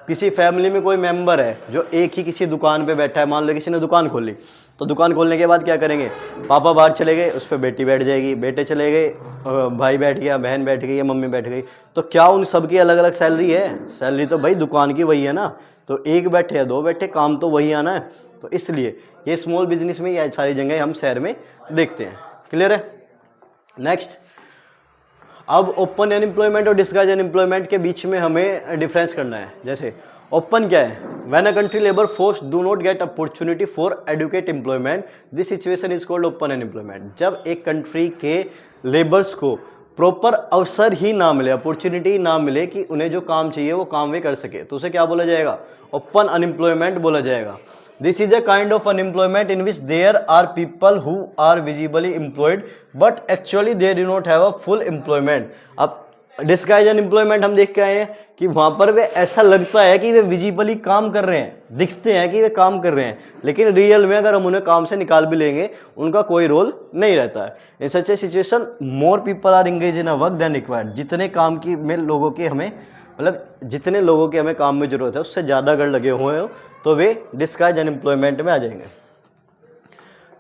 [SPEAKER 1] किसी फैमिली में कोई मेंबर है जो एक ही किसी दुकान पे बैठा है, मान लो किसी ने दुकान खोल ली, तो दुकान खोलने के बाद क्या करेंगे, पापा बाहर चले गए, उस पर बेटी बैठ जाएगी, बेटे चले गए, भाई बैठ गया, बहन बैठ गई या मम्मी बैठ गई। तो क्या उन सब की अलग अलग सैलरी है? सैलरी तो भाई दुकान की वही है ना, तो एक बैठे या दो बैठे काम तो वही आना है। तो इसलिए ये स्मॉल बिजनेस में ये सारी जगह हम शहर में देखते हैं। क्लियर है? नेक्स्ट, अब ओपन अनएम्प्लॉयमेंट और डिस्गाइज अनएम्प्लॉयमेंट के बीच में हमें डिफरेंस करना है। जैसे ओपन क्या है, when a country labour force do not get opportunity for educate employment, this situation is called open unemployment. जब एक कंट्री के लेबर्स को प्रॉपर अवसर ही ना मिले, अपॉर्चुनिटी ना मिले कि उन्हें जो काम चाहिए वो काम वे कर सके, तो उसे क्या बोला जाएगा? ओपन अनएम्प्लॉयमेंट बोला जाएगा। This is a kind of unemployment in which there are people who are visibly employed but actually they do not have a full employment। अब डिस्गाइज अनएम्प्लॉयमेंट हम देख के आए हैं कि वहां पर वे ऐसा लगता है कि वे विजिबली काम कर रहे हैं, दिखते हैं कि वे काम कर रहे हैं, लेकिन रियल में अगर हम उन्हें काम से निकाल भी लेंगे उनका कोई रोल नहीं रहता है। In such a situation more people are engage in a work than required. जितने काम की में लोगों की हमें जितने लोगों की हमें काम में जरूरत है उससे ज़्यादा अगर लगे हुए हो तो वे डिस्गाइज अनएम्प्लॉयमेंट में आ जाएंगे।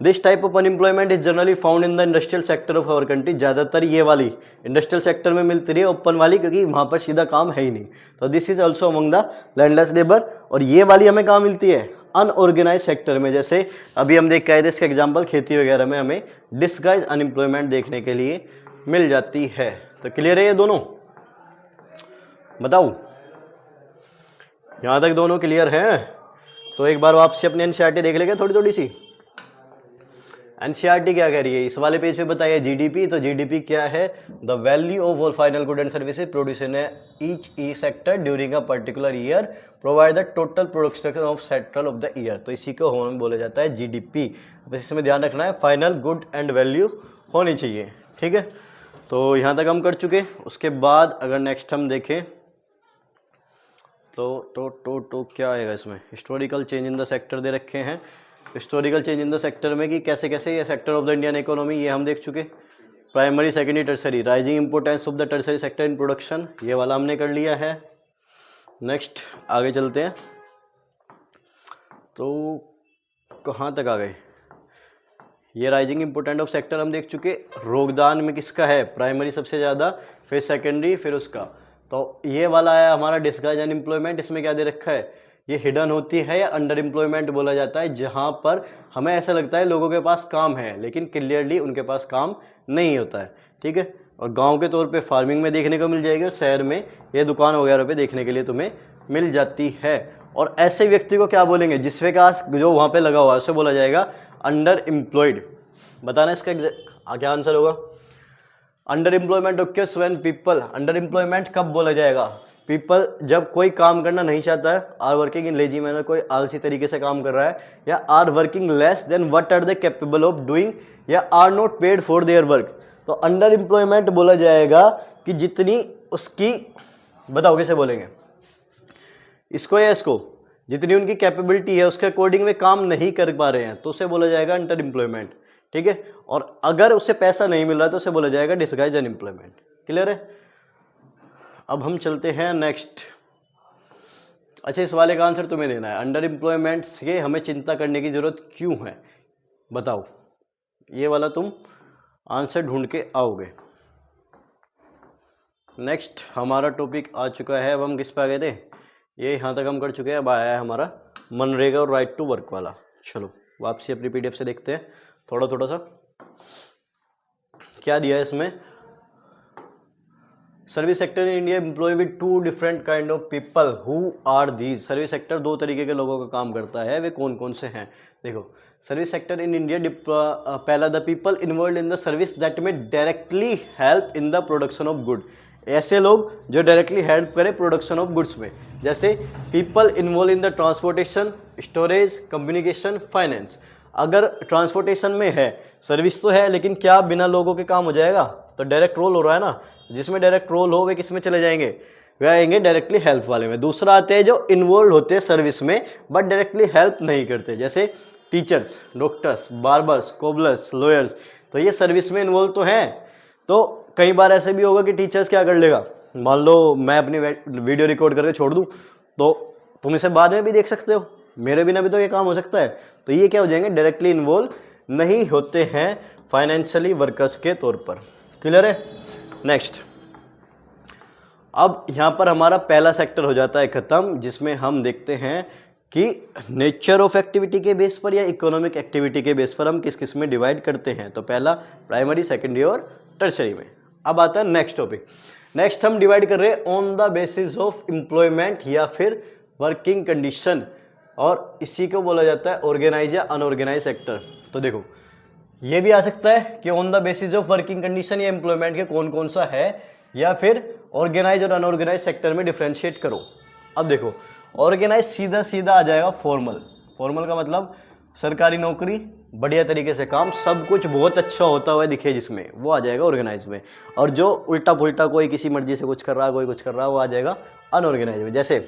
[SPEAKER 1] This type of unemployment is generally found in the industrial sector of our country. ज़्यादातर ये वाली इंडस्ट्रियल सेक्टर में मिलती रही है ओपन वाली, क्योंकि वहाँ पर सीधा काम है ही नहीं। तो this is also among the landless labour. और ये वाली हमें कहाँ मिलती है? अनऑर्गेनाइज सेक्टर में। जैसे अभी हम देख के आए थे इसके एग्जाम्पल, खेती वगैरह में हमें डिस्गाइज अनएम्प्लॉयमेंट देखने के लिए मिल जाती है। तो क्लियर है ये दोनों? बताऊं, यहां तक दोनों क्लियर हैं? तो एक बार वापसी अपने एनसीईआरटी देख लेंगे थोड़ी थोड़ी सी। एनसीईआरटी क्या कह रही है इस वाले पेज पे बताइए? जीडीपी। तो जीडीपी क्या है? The value of all final good and services produce in each sector during a particular year provide the total production of sector of the year. तो इसी को हम बोला जाता है जीडीपी। बस इसमें ध्यान रखना है फाइनल गुड एंड वैल्यू होनी चाहिए। ठीक है, तो यहाँ तक हम कर चुके। उसके बाद अगर नेक्स्ट हम देखें तो क्या आएगा इसमें? Historical change in the sector दे रखे हैं। Historical change in the sector में कि कैसे कैसे ये sector of the Indian economy, ये हम देख चुके। Primary, secondary, tertiary, rising importance of the tertiary sector in production, ये वाला हमने कर लिया है। नेक्स्ट आगे चलते हैं, तो कहाँ तक आ गए? ये राइजिंग इंपोर्टेंट ऑफ सेक्टर हम देख चुके। योगदान में किसका है? प्राइमरी सबसे ज़्यादा, फिर सेकेंडरी, फिर उसका। तो ये वाला है हमारा डिस्गाइज अनएम्प्लॉयमेंट। इसमें क्या दे रखा है? ये हिडन होती है या अंडर एम्प्लॉयमेंट बोला जाता है, जहाँ पर हमें ऐसा लगता है लोगों के पास काम है लेकिन क्लियरली उनके पास काम नहीं होता है। ठीक है, और गांव के तौर पे फार्मिंग में देखने को मिल जाएगी और शहर में ये दुकान वगैरह पे देखने के लिए तुम्हें मिल जाती है। और ऐसे व्यक्ति को क्या बोलेंगे? जिसके पास जो वहाँ पे लगा हुआ है उसे बोला जाएगा अंडर एम्प्लॉयड। बताना इसका क्या आंसर होगा? Under employment ओकेस when people, under employment कब बोला जाएगा? पीपल जब कोई काम करना नहीं चाहता है, are working in lazy manner, कोई आलसी तरीके से काम कर रहा है, या are working less than what are they capable of doing, या are not paid for their work. तो अंडर एम्प्लॉयमेंट बोला जाएगा कि जितनी उसकी, बताओ कैसे बोलेंगे इसको या इसको? जितनी उनकी कैपेबिलिटी है उसके अकॉर्डिंग वे काम नहीं कर पा रहे हैं तो उसे बोला जाएगा अंडर एम्प्लॉयमेंट। ठीक है, और अगर उससे पैसा नहीं मिल रहा तो उसे बोला जाएगा डिस्गाइज अनएम्प्लॉयमेंट। क्लियर है? अब हम चलते हैं नेक्स्ट। अच्छा, इस वाले का आंसर तुम्हें देना है। अंडर एम्प्लॉयमेंट से हमें चिंता करने की जरूरत क्यों है? बताओ, ये वाला तुम आंसर ढूंढ के आओगे। नेक्स्ट हमारा टॉपिक आ चुका है। अब हम किस पे आ गए थे? ये यहाँ तक हम कर चुके हैं। अब आया है हमारा मनरेगा और राइट टू वर्क वाला। चलो वापसी अपनी पीडीएफ से देखते हैं थोड़ा थोड़ा सा क्या दिया है इसमें। Service sector in India employ with two different kind of people, who are these? Service sector दो तरीके के लोगों का काम करता है, वे कौन कौन से हैं? देखो, सर्विस सेक्टर इन इंडिया, पहला the people involve in the service that में directly help in the production of good. ऐसे लोग जो डायरेक्टली हेल्प करें प्रोडक्शन ऑफ गुड्स में, जैसे people involve in the transportation, storage, communication, finance. अगर transportation में है, सर्विस तो है, लेकिन क्या बिना लोगों के काम हो जाएगा? तो डायरेक्ट रोल हो रहा है ना, जिसमें डायरेक्ट रोल हो वे किस में चले जाएंगे? वे आएंगे डायरेक्टली हेल्प वाले में। दूसरा आते हैं जो इन्वॉल्व होते हैं सर्विस में बट डायरेक्टली हेल्प नहीं करते, जैसे टीचर्स, डॉक्टर्स, बार्बर्स, कोबलर्स, लॉयर्स। तो ये सर्विस में इन्वॉल्व तो हैं, तो कई बार ऐसे भी होगा कि टीचर्स क्या कर लेगा, मान लो मैं अपनी वीडियो रिकॉर्ड करके छोड़ दूं तो तुम इसे बाद में भी देख सकते हो, मेरे बिना भी तो ये काम हो सकता है। तो ये क्या हो जाएंगे, डायरेक्टली इन्वॉल्व नहीं होते हैं फाइनेंशियली वर्कर्स के तौर पर। क्लियर है। नेक्स्ट, अब यहाँ पर हमारा पहला सेक्टर हो जाता है खत्म, जिसमें हम देखते हैं कि नेचर ऑफ एक्टिविटी के बेस पर या इकोनॉमिक एक्टिविटी के बेस पर हम किस किस में डिवाइड करते हैं। तो पहला प्राइमरी, सेकेंडरी और टर्शरी में। अब आता है नेक्स्ट टॉपिक। नेक्स्ट हम डिवाइड कर रहे हैं on the basis of employment या फिर वर्किंग कंडीशन, और इसी को बोला जाता है ऑर्गेनाइज या अनऑर्गेनाइज सेक्टर। तो देखो ये भी आ सकता है कि on the basis of working condition या एम्प्लॉयमेंट के कौन कौन सा है, या फिर ऑर्गेनाइज और अनऑर्गेनाइज सेक्टर में डिफ्रेंशिएट करो। अब देखो ऑर्गेनाइज सीधा सीधा आ जाएगा फॉर्मल। फॉर्मल का मतलब सरकारी नौकरी, बढ़िया तरीके से काम, सब कुछ बहुत अच्छा होता हुआ दिखे जिसमें, वो आ जाएगा ऑर्गेनाइज में। और जो उल्टा पुल्टा कोई किसी मर्जी से कुछ कर रहा है, कोई कुछ कर रहा है, वो आ जाएगा अनऑर्गेनाइज में। जैसे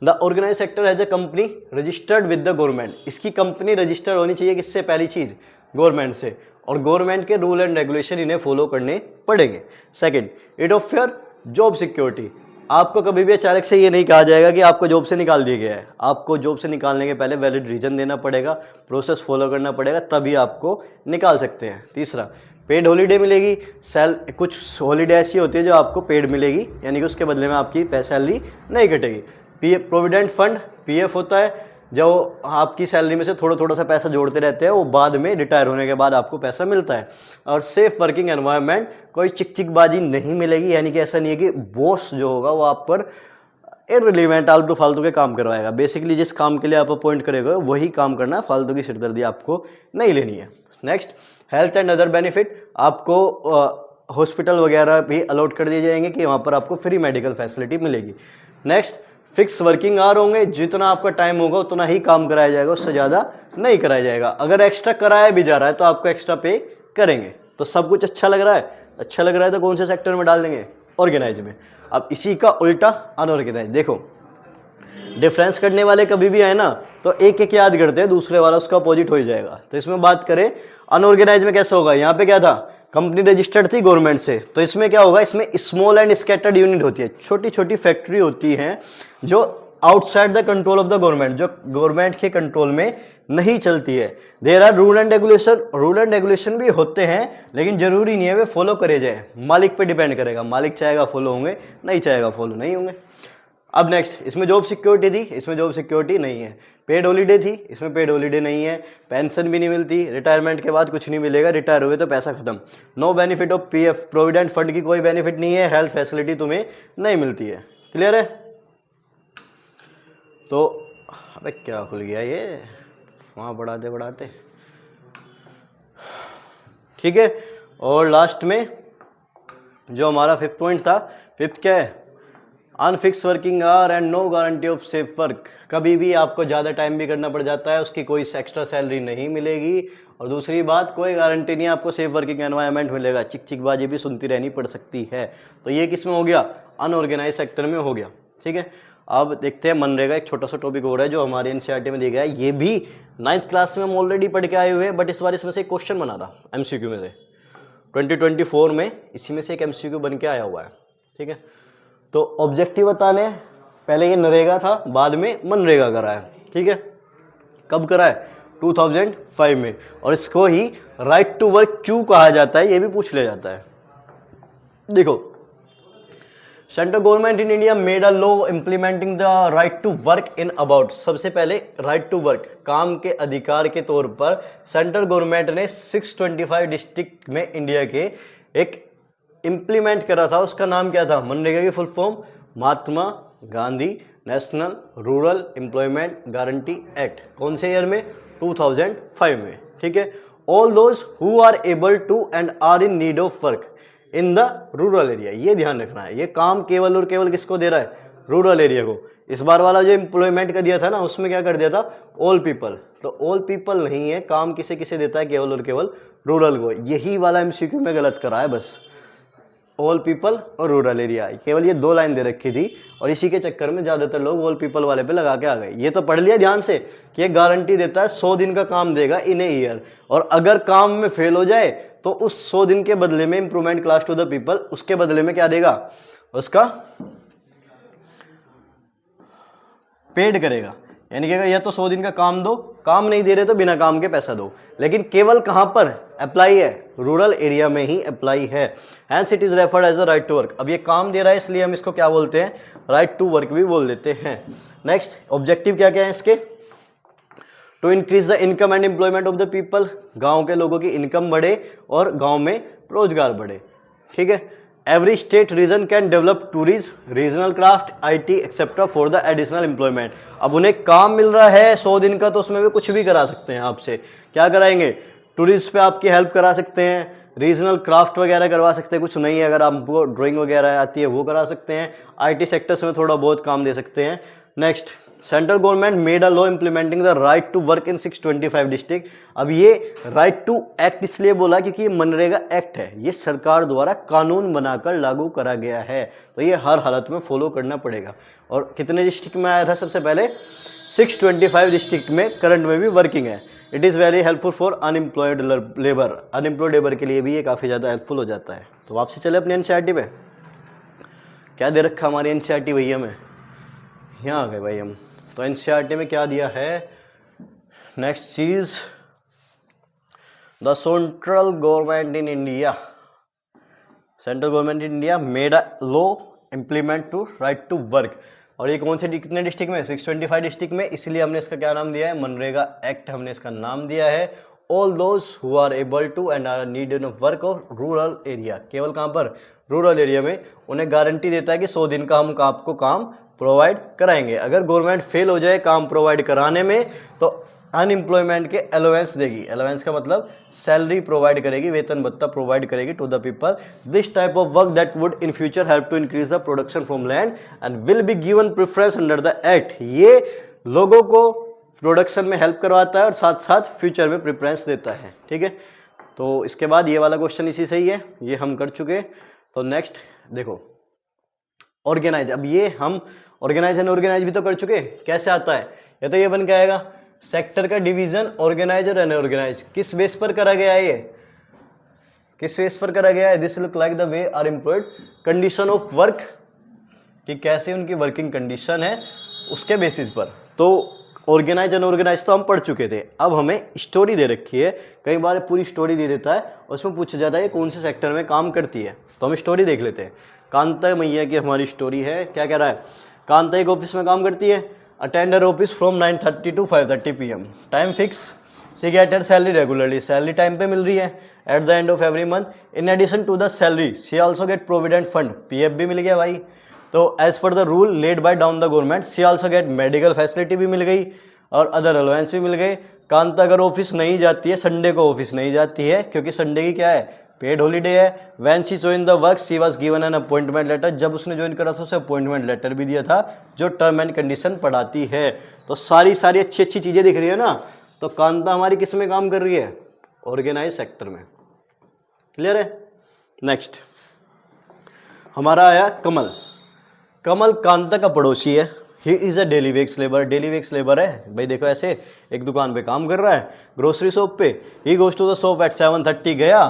[SPEAKER 1] the organise sector has a company registered with the government. इसकी कंपनी रजिस्टर्ड होनी चाहिए किससे, पहली चीज गवर्नमेंट से, और गवर्नमेंट के रूल एंड रेगुलेशन इन्हें फॉलो करने पड़ेंगे। Second, it offer job security. आपको कभी भी अचानक से ये नहीं कहा जाएगा कि आपको जॉब से निकाल दिया गया है। आपको जॉब से निकालने के पहले वैलिड रीजन देना पड़ेगा, प्रोसेस फॉलो करना पड़ेगा, तभी आपको निकाल सकते हैं। तीसरा, पेड हॉलीडे मिलेगी। कुछ हॉलीडे ऐसी होती है जो आपको पेड मिलेगी, यानी कि उसके बदले में आपकी सैलरी नहीं कटेगी। प्रोविडेंट फंड, पीएफ होता है, जो आपकी सैलरी में से थोड़ा थोड़ा सा पैसा जोड़ते रहते हैं, वो बाद में रिटायर होने के बाद आपको पैसा मिलता है। और सेफ वर्किंग एनवायरनमेंट, कोई चिकचिकबाजी नहीं मिलेगी, यानी कि ऐसा नहीं है कि बॉस जो होगा वो आप पर इररिलेवेंट आलतू फालतू के काम करवाएगा। बेसिकली जिस काम के लिए आप अपॉइंट करेगा वही काम करना है, फालतू की सिरदर्दी आपको नहीं लेनी है। Next, health and other benefit. आपको हॉस्पिटल वगैरह भी अलॉट कर दिए जाएंगे कि वहाँ पर आपको फ्री मेडिकल फैसिलिटी मिलेगी। नेक्स्ट, फिक्स वर्किंग आवर होंगे, जितना आपका टाइम होगा उतना ही काम कराया जाएगा, उससे ज़्यादा नहीं कराया जाएगा। अगर एक्स्ट्रा कराया भी जा रहा है तो आपको एक्स्ट्रा पे करेंगे। तो सब कुछ अच्छा लग रहा है, अच्छा लग रहा है तो कौन से सेक्टर में डाल देंगे, ऑर्गेनाइज में। अब इसी का उल्टा अनऑर्गेनाइज। देखो डिफरेंस करने वाले कभी भी आए ना तो एक एक याद करते हैं, दूसरे वाला उसका अपोजिट हो ही जाएगा। तो इसमें बात करें अनऑर्गेनाइज में कैसे होगा, यहाँ पे क्या था, कंपनी रजिस्टर्ड थी गवर्नमेंट से, तो इसमें क्या होगा, इसमें स्मॉल एंड स्कैटर्ड यूनिट होती है, छोटी छोटी फैक्ट्री होती हैं जो outside the control of the government, जो गवर्नमेंट के कंट्रोल में नहीं चलती है। There are rule and regulation, rule and regulation भी होते हैं लेकिन जरूरी नहीं है वे फॉलो करे जाए, मालिक पे डिपेंड करेगा, मालिक चाहेगा फॉलो होंगे, नहीं चाहेगा फॉलो नहीं होंगे। अब नेक्स्ट, इसमें जॉब सिक्योरिटी थी, इसमें जॉब सिक्योरिटी नहीं है। पेड हॉलीडे थी, इसमें पेड हॉलीडे नहीं है। पेंशन भी नहीं मिलती, रिटायरमेंट के बाद कुछ नहीं मिलेगा, रिटायर हुए तो पैसा खत्म। No benefit of PF, provident fund की कोई बेनिफिट नहीं है, हेल्थ फैसिलिटी तुम्हें नहीं मिलती है। क्लियर है। तो अबे क्या खुल गया ये, वहाँ बढ़ाते बढ़ाते, ठीक है। और लास्ट में जो हमारा फिफ्थ पॉइंट था, फिफ्थ क्या है, unfix working hour and no guarantee of safe work. कभी भी आपको ज़्यादा टाइम भी करना पड़ जाता है, उसकी कोई एक्स्ट्रा सैलरी नहीं मिलेगी। और दूसरी बात, कोई गारंटी नहीं आपको सेफ वर्किंग एनवायरनमेंट मिलेगा, चिकचिकबाजी भी सुनती रहनी पड़ सकती है। तो ये किस में हो गया, अनऑर्गेनाइज सेक्टर में हो गया। ठीक है, अब देखते हैं मनरेगा, एक छोटा सा टॉपिक हो रहा है जो हमारे एनसीईआरटी में दिया गया है। ये भी 9th क्लास में हम ऑलरेडी पढ़ के आए हुए हैं, बट इस बार इसमें से एक क्वेश्चन बना था एमसीक्यू में से 2024 में, इसी में से एक एमसीक्यू बन के आया हुआ है। ठीक है, तो ऑब्जेक्टिव बताने, पहले ये नरेगा था, बाद में मनरेगा करा है। ठीक है, कब करा है, 2005 में। और इसको ही राइट टू वर्क क्यों कहा जाता है, ये भी पूछ लिया जाता है। देखो, central government in India made a law implementing the right to work in about. सबसे पहले राइट टू वर्क, काम के अधिकार के तौर पर सेंट्रल गवर्नमेंट ने 625 डिस्ट्रिक्ट में इंडिया के एक इम्प्लीमेंट करा था। उसका नाम क्या था, मनरेगा की full form Mahatma Gandhi National Rural Employment Guarantee Act. कौन से ईयर में, 2005 में। ठीक है, all those who are able to and are in need of work in the rural area. ये ध्यान रखना है, ये काम केवल और केवल किसको दे रहा है, रूरल एरिया को। इस बार वाला जो एम्प्लॉयमेंट का दिया था ना, उसमें क्या कर दिया था, ऑल पीपल। तो ऑल पीपल नहीं है, काम किसे किसे देता है, केवल और केवल रूरल को। यही वाला एमसीक्यू में गलत करा है बस। ऑल पीपल और रूरल एरिया, केवल ये 2 लाइन दे रखी थी और इसी के चक्कर में ज़्यादातर लोग ऑल पीपल वाले पे लगा के आ गए। ये तो पढ़ लिया ध्यान से कि ये गारंटी देता है 100 दिन का काम देगा इन ए ईयर, और अगर काम में फेल हो जाए तो उस 100 दिन के बदले में improvement class to the people उसके बदले में क्या देगा, उसका पेड करेगा। यानी कि अगर या तो 100 दिन का काम दो, काम नहीं दे रहे तो बिना काम के पैसा दो। लेकिन केवल कहां पर अप्लाई है, रूरल एरिया में ही अप्लाई है। Hence it is referred as a right to work. अब ये काम दे रहा है इसलिए हम इसको क्या बोलते हैं, राइट टू वर्क भी बोल देते हैं। नेक्स्ट ऑब्जेक्टिव क्या क्या है इसके, to increase the income and employment of the people, गांव के लोगों की इनकम बढ़े और गांव में रोजगार बढ़े। ठीक है। Every state region can develop tourism, regional craft, IT etcetera for the additional employment. अब उन्हें काम मिल रहा है 100 दिन का तो उसमें भी कुछ भी करा सकते हैं आपसे। क्या कराएंगे, टूरिस्ट पे आपकी हेल्प करा सकते हैं, रीजनल क्राफ्ट वगैरह करवा सकते हैं, कुछ नहीं है अगर आपको ड्राइंग वगैरह आती है वो करा सकते हैं, IT सेक्टर्स में थोड़ा बहुत काम दे सकते हैं। Next, central government made a law implementing the right to work in 625 district. अब ये राइट टू एक्ट इसलिए बोला क्योंकि ये मनरेगा एक्ट है, ये सरकार द्वारा कानून बनाकर लागू करा गया है, तो ये हर हालत में फॉलो करना पड़ेगा। और कितने डिस्ट्रिक्ट में आया था सबसे पहले, 625 डिस्ट्रिक्ट में करंट में भी वर्किंग है। It is very helpful for unemployed labour, unemployed labour के लिए भी ये काफ़ी ज़्यादा हेल्पफुल हो जाता है। तो वापसी चले अपनी NCERT पे, क्या दे रखा हमारी NCERT भैया में, यहाँ आ गए भाई हम। तो NCERT में क्या दिया है, नेक्स्ट चीज, the central government in India, central government in India made a law implement to right to work. और ये कौन से कितने डिस्ट्रिक्ट में, 625 डिस्ट्रिक्ट में, इसलिए हमने इसका क्या नाम दिया है, मनरेगा एक्ट हमने इसका नाम दिया है। All those who are able to and are needed of work of rural area, केवल कहाँ पर, रूरल एरिया में, उन्हें गारंटी देता है कि 100 दिन का हम आपको काम प्रोवाइड कराएंगे। अगर गवर्नमेंट फेल हो जाए काम प्रोवाइड कराने में तो अनएम्प्लॉयमेंट के अलाउंस देगी। अलाउंस का मतलब सैलरी प्रोवाइड करेगी, वेतन भत्ता प्रोवाइड करेगी to the people. This type of work that would in future help to increase the production from land and will be given preference under the act. ये लोगों को प्रोडक्शन में हेल्प करवाता है और साथ साथ फ्यूचर में प्रेफरेंस देता है। ठीक है। तो इसके बाद ये वाला क्वेश्चन इसी से ही है, ये हम कर चुके। तो नेक्स्ट देखो, ऑर्गेनाइज। अब ये हम ऑर्गेनाइज एंड ऑर्गेनाइज भी तो कर चुके, कैसे आता है, या तो ये बन के आएगा सेक्टर का डिवीजन, ऑर्गेनाइज और अनऑर्गेनाइज। किस बेस पर करा गया है, ये किस बेस पर करा गया है, this look like the way are employed, condition of work, कि कैसे उनकी वर्किंग कंडीशन है उसके बेसिस पर। तो ऑर्गेनाइज अनऑर्गेनाइज तो हम पढ़ चुके थे। अब हमें स्टोरी दे रखी है, कई बार पूरी स्टोरी दे देता है, उसमें पूछा जाता है कौन से सेक्टर में काम करती है। तो हम स्टोरी देख लेते हैं। कांता मैया की हमारी स्टोरी है। क्या कह रहा है, कांता एक ऑफिस में काम करती है, attender office from 9:30 to 5:30 PM, time fix, she get salary regularly, salary time पे मिल रही है at the end of every month. In addition to the salary she also get provident fund, PF भी मिल गया भाई। तो as per the rule laid by down the government she also get medical facility भी मिल गई और other allowance भी मिल गए। कांता अगर ऑफिस नहीं जाती है, संडे को ऑफिस नहीं जाती है क्योंकि संडे की क्या है, पेड हॉलीडे है। When she join the work she was given an appointment letter, जब उसने ज्वाइन करा था उसे अपॉइंटमेंट लेटर भी दिया था जो टर्म एंड कंडीशन पढ़ाती है। तो सारी अच्छी अच्छी चीजें दिख रही है ना। तो कांता हमारी किस में काम कर रही है, ऑर्गेनाइज सेक्टर में। क्लियर है। नेक्स्ट हमारा आया कमल। कमल कांता का पड़ोसी है। He is a daily wages labour, daily wages labour है भाई। देखो ऐसे एक दुकान पे काम कर रहा है, ग्रोसरी शॉप पे। He goes to the shop at 7:30, गया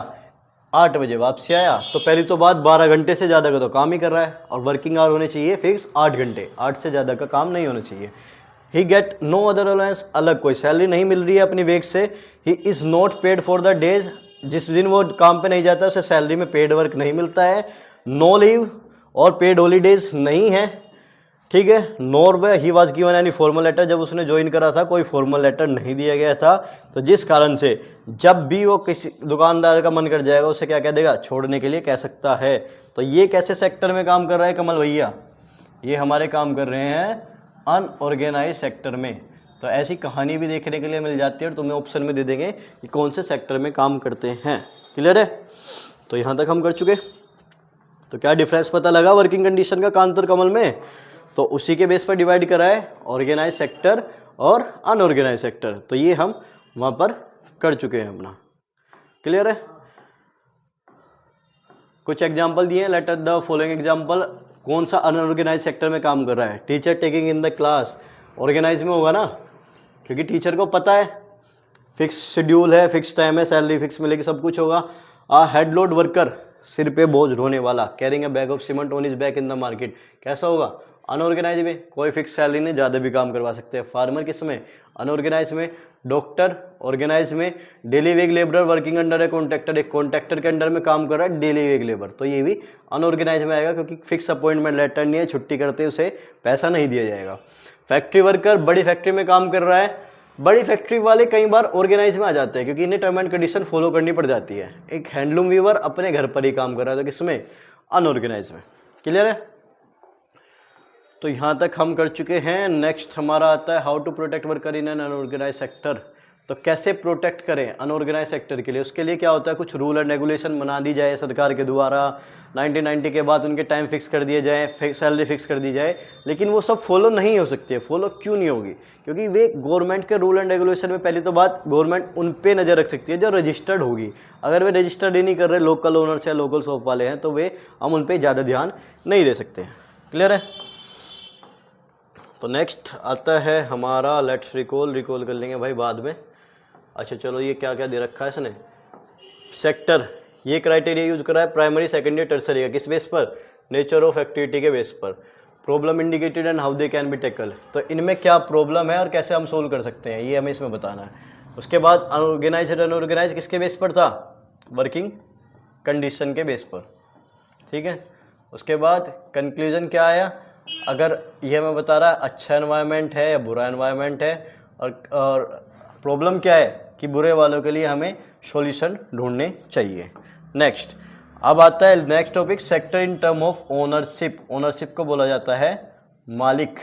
[SPEAKER 1] 8 बजे वापसी आया। तो पहली तो बात 12 घंटे से ज़्यादा का तो काम ही कर रहा है और वर्किंग आवर होने चाहिए फिक्स 8 घंटे, 8 से ज़्यादा का काम नहीं होना चाहिए। ही गेट नो अदर अलाउंस, अलग कोई सैलरी नहीं मिल रही है अपनी वेक से। He is not paid for the days, जिस दिन वो काम पे नहीं जाता उसे सैलरी में पेड वर्क नहीं मिलता है। नो लीव और पेड हॉलीडेज नहीं है। ठीक है। Nor way he was given any formal letter, जब उसने ज्वाइन करा था कोई फॉर्मल लेटर नहीं दिया गया था। तो जिस कारण से जब भी वो किसी दुकानदार का मन कर जाएगा उसे क्या कह देगा, छोड़ने के लिए कह सकता है। तो ये कैसे सेक्टर में काम कर रहा है कमल भैया, ये हमारे काम कर रहे हैं अनऑर्गेनाइज सेक्टर में। तो ऐसी कहानी भी देखने के लिए मिल जाती है और तुम्हें ऑप्शन में दे देंगे कि कौन से सेक्टर में काम करते हैं। क्लियर है। तो यहाँ तक हम कर चुके। तो क्या डिफरेंस पता लगा वर्किंग कंडीशन का कांता और कमल में, तो उसी के बेस पर डिवाइड करा है ऑर्गेनाइज सेक्टर और अनऑर्गेनाइज सेक्टर। तो ये हम वहाँ पर कर चुके हैं अपना। क्लियर है। कुछ एग्जाम्पल दिए हैं, लेट द फॉलोइंग एग्जाम्पल। कौन सा अनऑर्गेनाइज सेक्टर में काम कर रहा है? Teacher taking in the class, organise में होगा ना, क्योंकि टीचर को पता है फिक्स शेड्यूल है, फिक्स टाइम है, सैलरी फिक्स मिलेगी, सब कुछ होगा। हेड लोड वर्कर, सिर पे बोझ ढोने वाला, carrying a bag of cement on his back in the market, कैसा होगा? अनऑर्गेनाइज में कोई फिक्स सैलरी नहीं, ज़्यादा भी काम करवा सकते हैं। फार्मर किस में? अनऑर्गेनाइज में। डॉक्टर ऑर्गेनाइज में। Daily veg labour working under a contractor, एक कॉन्ट्रैक्टर के अंडर में काम कर रहा है डेली वेज लेबर, तो ये भी अनऑर्गेनाइज में आएगा, क्योंकि फिक्स अपॉइंटमेंट लेटर नहीं है, छुट्टी करते उसे पैसा नहीं दिया जाएगा। फैक्ट्री वर्कर, बड़ी फैक्ट्री में काम कर रहा है, बड़ी फैक्ट्री वाले कई बार ऑर्गेनाइज में आ जाते हैं, क्योंकि इन्हें टर्म एंड कंडीशन फॉलो करनी पड़ जाती है। एक हैंडलूम वीवर अपने घर पर ही काम कर रहा है, तो किसमें? अनऑर्गेनाइज में। क्लियर है? तो यहाँ तक हम कर चुके हैं। नेक्स्ट हमारा आता है how to protect worker in an unorganise sector. तो कैसे प्रोटेक्ट करें अनऑर्गेनाइज सेक्टर के लिए? उसके लिए क्या होता है, कुछ रूल एंड रेगुलेशन बना दी जाए सरकार के द्वारा, 1990 के बाद उनके टाइम फिक्स कर दिए जाए, सैलरी फिक्स कर दी जाए, लेकिन वो सब फॉलो नहीं हो सकती है। फॉलो क्यों नहीं होगी? क्योंकि वे गवर्नमेंट के रूल एंड रेगुलेशन में पहली तो बात गवर्नमेंट उन पे नज़र रख सकती है जो रजिस्टर्ड होगी। अगर वे रजिस्टर्ड ही नहीं कर रहे, लोकल ओनर्स या लोकल शॉप वाले हैं, तो वे हम उन पर ज़्यादा ध्यान नहीं दे सकते। क्लियर है? तो नेक्स्ट आता है हमारा लेट्स रिकॉल कर लेंगे भाई बाद में। अच्छा चलो, ये क्या क्या दे रखा है इसने? सेक्टर, ये क्राइटेरिया यूज करा है प्राइमरी, सेकेंडरी, टर्सरी का। किस बेस पर? नेचर ऑफ एक्टिविटी के बेस पर। Problem indicated and how they can be tackle, तो इनमें क्या प्रॉब्लम है और कैसे हम सोल्व कर सकते हैं, ये हमें इसमें बताना है। उसके बाद अनऑर्गेनाइज और अनऑर्गेनाइज किसके बेस पर था? वर्किंग कंडीशन के बेस पर। ठीक है। उसके बाद कंक्लूजन क्या आया? अगर ये हमें बता रहा है अच्छा एनवायरनमेंट है या बुरा एनवायरनमेंट है, और प्रॉब्लम क्या है कि बुरे वालों के लिए हमें सॉल्यूशन ढूंढने चाहिए। नेक्स्ट, अब आता है next topic, sector in term of ownership. Ownership को बोला जाता है मालिक।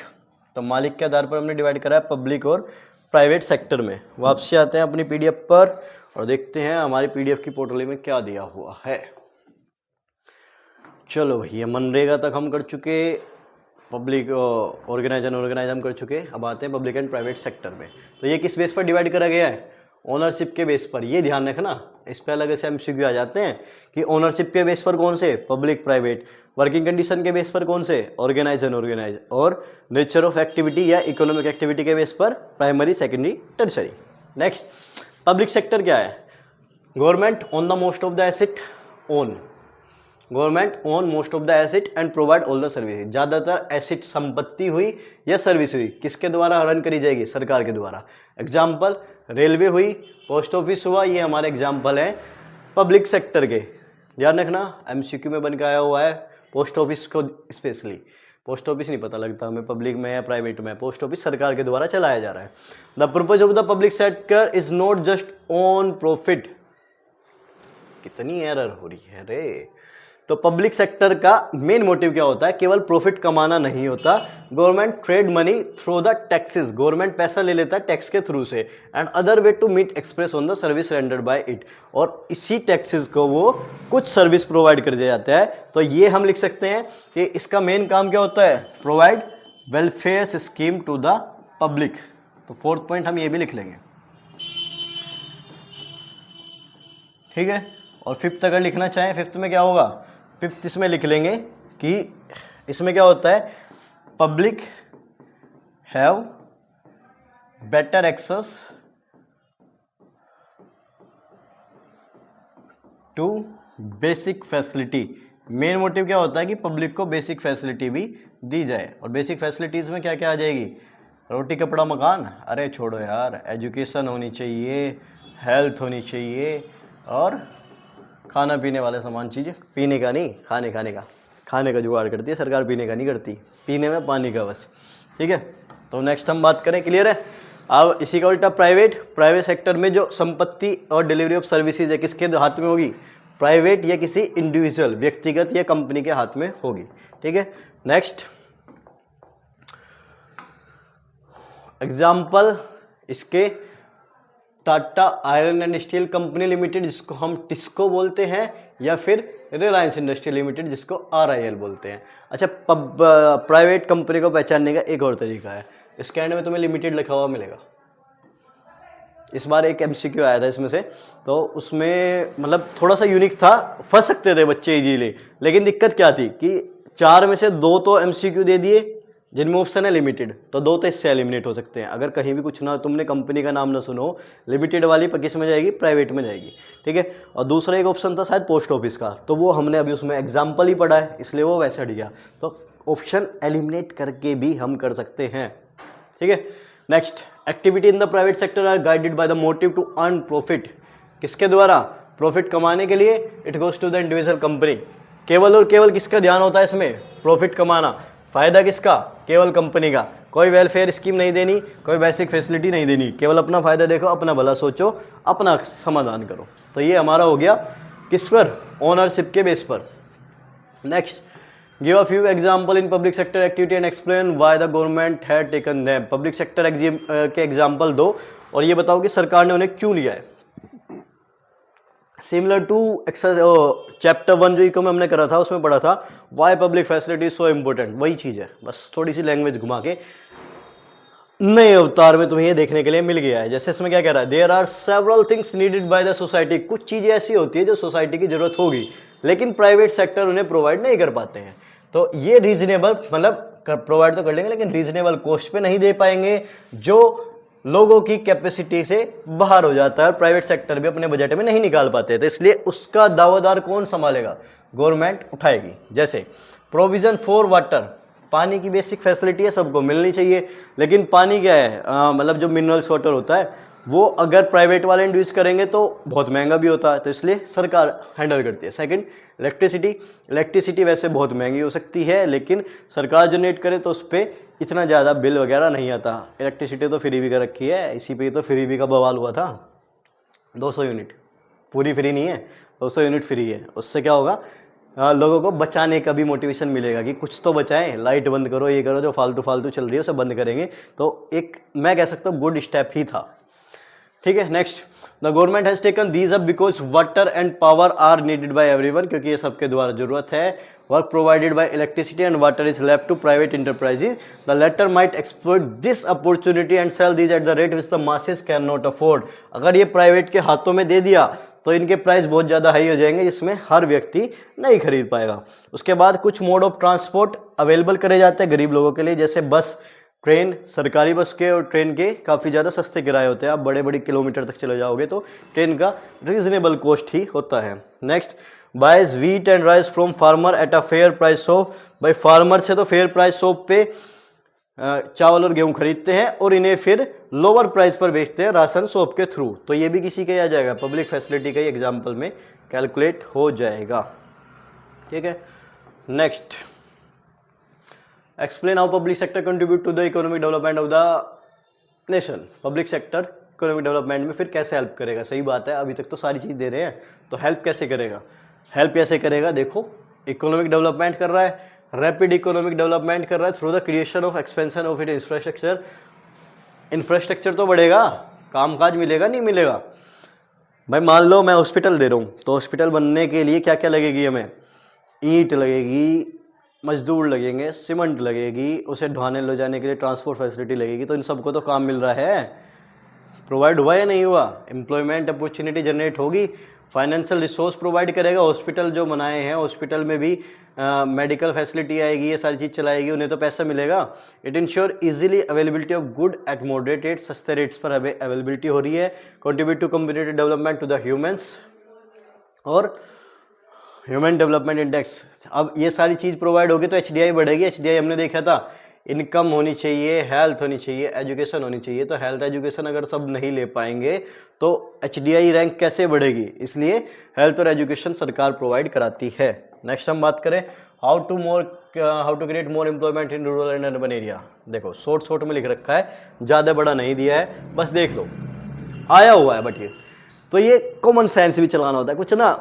[SPEAKER 1] तो मालिक के आधार पर हमने डिवाइड करा है पब्लिक और प्राइवेट सेक्टर में। वापसी आते हैं अपनी पीडीएफ पर और देखते हैं हमारी पीडीएफ की पोर्टल में क्या दिया हुआ है। चलो भैया, मनरेगा तक हम कर चुके, पब्लिक ऑर्गेनाइज एंड ऑर्गेनाइज हम कर चुके। अब आते हैं पब्लिक एंड प्राइवेट सेक्टर में। तो ये किस बेस पर डिवाइड करा गया है? ओनरशिप के बेस पर। ये ध्यान रखना, इस पर अलग से एमसीक्यू आ जाते हैं कि ओनरशिप के बेस पर कौन से? Public private. वर्किंग कंडीशन के बेस पर कौन से? Organise and organise. और नेचर ऑफ एक्टिविटी या इकोनॉमिक एक्टिविटी के बेस पर primary, secondary, tertiary. Next, public sector क्या है? Government own the most of the asset own, government own most of the asset and provide all the service. ज़्यादातर asset संपत्ति हुई या service हुई किसके द्वारा रन करी जाएगी? सरकार के द्वारा। एग्जाम्पल, रेलवे हुई, पोस्ट ऑफिस हुआ, ये हमारे एग्जाम्पल हैं पब्लिक सेक्टर के। ध्यान रखना, एमसीक्यू में बन के आया हुआ है। पोस्ट ऑफिस को स्पेशली, पोस्ट ऑफिस नहीं पता लगता हमें पब्लिक में या प्राइवेट में। पोस्ट ऑफिस सरकार के द्वारा चलाया जा रहा है। The purpose of the public sector is not just on profit. कितनी एरर हो रही है रे। तो पब्लिक सेक्टर का मेन मोटिव क्या होता है? केवल प्रॉफिट कमाना नहीं होता। Government trade money through the taxes, government पैसा ले लेता है टैक्स के थ्रू से, and other way to meet express on the service rendered by it. और इसी टैक्सेस को वो कुछ सर्विस प्रोवाइड कर दिया जाता है। तो ये हम लिख सकते हैं कि इसका मेन काम क्या होता है? Provide welfare scheme to the public. तो फोर्थ पॉइंट हम ये भी लिख लेंगे। ठीक है। और फिफ्थ अगर लिखना चाहें, फिफ्थ में क्या होगा? फिफ्थ इसमें लिख लेंगे कि इसमें क्या होता है? Public have better access to basic facility. Main motive क्या होता है कि पब्लिक को बेसिक फैसिलिटी भी दी जाए। और बेसिक फैसिलिटीज में क्या क्या आ जाएगी? रोटी कपड़ा मकान, अरे छोड़ो यार, एजुकेशन होनी चाहिए, हेल्थ होनी चाहिए, और खाना पीने वाले सामान चीज़ें, पीने का नहीं, खाने का जुगाड़ करती है सरकार, पीने का नहीं करती, पीने में पानी का बस। ठीक है। तो नेक्स्ट हम बात करें, क्लियर है? अब इसी का उल्टा प्राइवेट सेक्टर में जो संपत्ति और डिलीवरी ऑफ सर्विसेज है किसके हाथ में होगी? प्राइवेट या किसी इंडिविजुअल, व्यक्तिगत या कंपनी के हाथ में होगी। ठीक है। नेक्स्ट एग्जाम्पल इसके, Tata iron and steel company limited जिसको हम टिस्को बोलते हैं, या फिर रिलायंस इंडस्ट्री लिमिटेड जिसको RIL बोलते हैं। अच्छा, प्राइवेट कंपनी को पहचानने का एक और तरीका है, इसके एंड में तुम्हें लिमिटेड लिखा हुआ मिलेगा। इस बार एक एमसीक्यू आया था इसमें से, तो उसमें मतलब थोड़ा सा यूनिक था, फंस सकते थे बच्चे इजीली, लेकिन दिक्कत क्या थी कि 4 में से 2 तो एमसीक्यू दे दिए जिनमें ऑप्शन है लिमिटेड, तो 2 तो इससे एलिमिनेट हो सकते हैं। अगर कहीं भी कुछ ना, तुमने कंपनी का नाम ना सुनो, लिमिटेड वाली किस में जाएगी, प्राइवेट में जाएगी, ठीक है। और दूसरा एक ऑप्शन था शायद पोस्ट ऑफिस का, तो वो हमने अभी उसमें एग्जाम्पल ही पढ़ा है, इसलिए वो वैसे हट गया। तो ऑप्शन एलिमिनेट करके भी हम कर सकते हैं, ठीक है। Next, activity in the private sector are guided by the motive to earn profit. किसके द्वारा, प्रॉफिट कमाने के लिए। It goes to the individual company. केवल और केवल किसका ध्यान होता है इसमें, प्रॉफिट कमाना। फायदा किसका, केवल कंपनी का। कोई वेलफेयर स्कीम नहीं देनी, कोई बेसिक फैसिलिटी नहीं देनी, केवल अपना फायदा देखो, अपना भला सोचो, अपना समाधान करो। तो ये हमारा हो गया किस पर, ओनरशिप के बेस पर। Next, give a few example in public sector activity and explain why the government had taken them. Public sector के एग्जाम्पल दो और ये बताओ कि सरकार ने उन्हें क्यों लिया है। सिमिलर टू चैप्टर 1 जो इको में हमने करा था, उसमें पढ़ा था why public facility so important, वही चीज़ है, बस थोड़ी सी लैंग्वेज घुमा के नए अवतार में तुम्हें ये देखने के लिए मिल गया है। जैसे इसमें क्या कह रहा है, there are several things needed by the society. कुछ चीज़ें ऐसी होती है जो सोसाइटी की जरूरत होगी, लेकिन प्राइवेट सेक्टर उन्हें प्रोवाइड नहीं कर पाते हैं। तो ये रीजनेबल, मतलब प्रोवाइड तो कर लेंगे लेकिन रीजनेबल कॉस्ट पे नहीं दे पाएंगे, जो लोगों की कैपेसिटी से बाहर हो जाता है और प्राइवेट सेक्टर भी अपने बजट में नहीं निकाल पाते। तो इसलिए उसका दावेदार कौन संभालेगा, गवर्नमेंट उठाएगी। जैसे प्रोविजन फॉर वाटर, पानी की बेसिक फैसिलिटी है, सबको मिलनी चाहिए, लेकिन पानी क्या है, मतलब जो मिनरल्स वाटर होता है वो अगर प्राइवेट वाले इंड्यूस करेंगे तो बहुत महंगा भी होता है, तो इसलिए सरकार हैंडल करती है। सेकंड, इलेक्ट्रिसिटी वैसे बहुत महंगी हो सकती है, लेकिन सरकार जनरेट करे तो उस पर इतना ज़्यादा बिल वगैरह नहीं आता। इलेक्ट्रिसिटी तो फ्री भी कर रखी है, इसी पे तो फ्री भी का बवाल हुआ था। 200 यूनिट पूरी फ्री नहीं है, 200 यूनिट फ्री है। उससे क्या होगा, लोगों को बचाने का भी मोटिवेशन मिलेगा कि कुछ तो बचाएं, लाइट बंद करो, ये करो, जो फालतू चल रही है उसे बंद करेंगे। तो एक मैं कह सकता हूँ गुड स्टेप ही था, ठीक है। Next, the government has taken these up because water and power are needed by everyone, क्योंकि ये सबके द्वारा जरूरत है। Work provided by electricity and water is left to private enterprises. The latter might exploit this opportunity and sell these at the rate which the masses can not afford. अगर ये private के हाथों में दे दिया तो इनके प्राइस बहुत ज़्यादा हाई हो जाएंगे, जिसमें हर व्यक्ति नहीं खरीद पाएगा। उसके बाद कुछ मोड ऑफ ट्रांसपोर्ट अवेलेबल करे जाते हैं गरीब लोगों के लिए, जैसे बस, ट्रेन। सरकारी बस के और ट्रेन के काफ़ी ज़्यादा सस्ते किराए होते हैं, आप बड़े किलोमीटर तक चले जाओगे तो ट्रेन का रीजनेबल कॉस्ट ही होता है। Next, buys wheat and rice from farmer at a fair price of. भाई फार्मर से तो फेयर प्राइस ऑफ पे चावल और गेहूं खरीदते हैं और इन्हें फिर लोअर प्राइस पर बेचते हैं राशन शॉप के थ्रू। तो ये भी किसी का आ जाएगा, पब्लिक फैसिलिटी का ही एग्जाम्पल में कैलकुलेट हो जाएगा, ठीक है। Next, explain how public sector contribute to the economic development of the nation. Public sector economic development में फिर कैसे हेल्प करेगा। सही बात है, अभी तक तो सारी चीज़ दे रहे हैं, तो हेल्प कैसे करेगा, देखो इकोनॉमिक डेवलपमेंट कर रहा है, रैपिड इकोनॉमिक डेवलपमेंट कर रहा है through the creation of expansion of it infrastructure तो बढ़ेगा, कामकाज मिलेगा नहीं मिलेगा। भाई मान लो मैं हॉस्पिटल दे रहा हूँ, तो हॉस्पिटल बनने के लिए क्या क्या लगेगी, हमें ईंट लगेगी, मजदूर लगेंगे, सीमेंट लगेगी, उसे ढोने ले जाने के लिए ट्रांसपोर्ट फैसिलिटी लगेगी। तो इन सबको तो काम मिल रहा है, प्रोवाइड हुआ या नहीं हुआ, एम्प्लॉयमेंट अपॉर्चुनिटी जनरेट होगी, फाइनेंशियल रिसोर्स प्रोवाइड करेगा। हॉस्पिटल जो बनाए हैं, हॉस्पिटल में भी मेडिकल फैसिलिटी आएगी, ये सारी चीज़ चलाएगी, उन्हें तो पैसा मिलेगा। It ensure easily availability of good at moderate rate, सस्ते रेट्स पर अवेलेबिलिटी हो रही है। Contribute to community development to the humans और ह्यूमन डेवलपमेंट इंडेक्स। अब ये सारी चीज़ प्रोवाइड होगी तो एचडीआई बढ़ेगी। एचडीआई हमने देखा था, इनकम होनी चाहिए, हेल्थ होनी चाहिए, एजुकेशन होनी चाहिए। तो हेल्थ एजुकेशन अगर सब नहीं ले पाएंगे तो एचडीआई रैंक कैसे बढ़ेगी, इसलिए हेल्थ और एजुकेशन सरकार प्रोवाइड कराती है। नेक्स्ट हम बात करें how to create more employment in rural and urban area. देखो शॉर्ट में लिख रखा है, ज़्यादा बड़ा नहीं दिया है, बस देख लो, आया हुआ है। बट ये तो ये कॉमन सेंस भी चलाना होता है कुछ ना।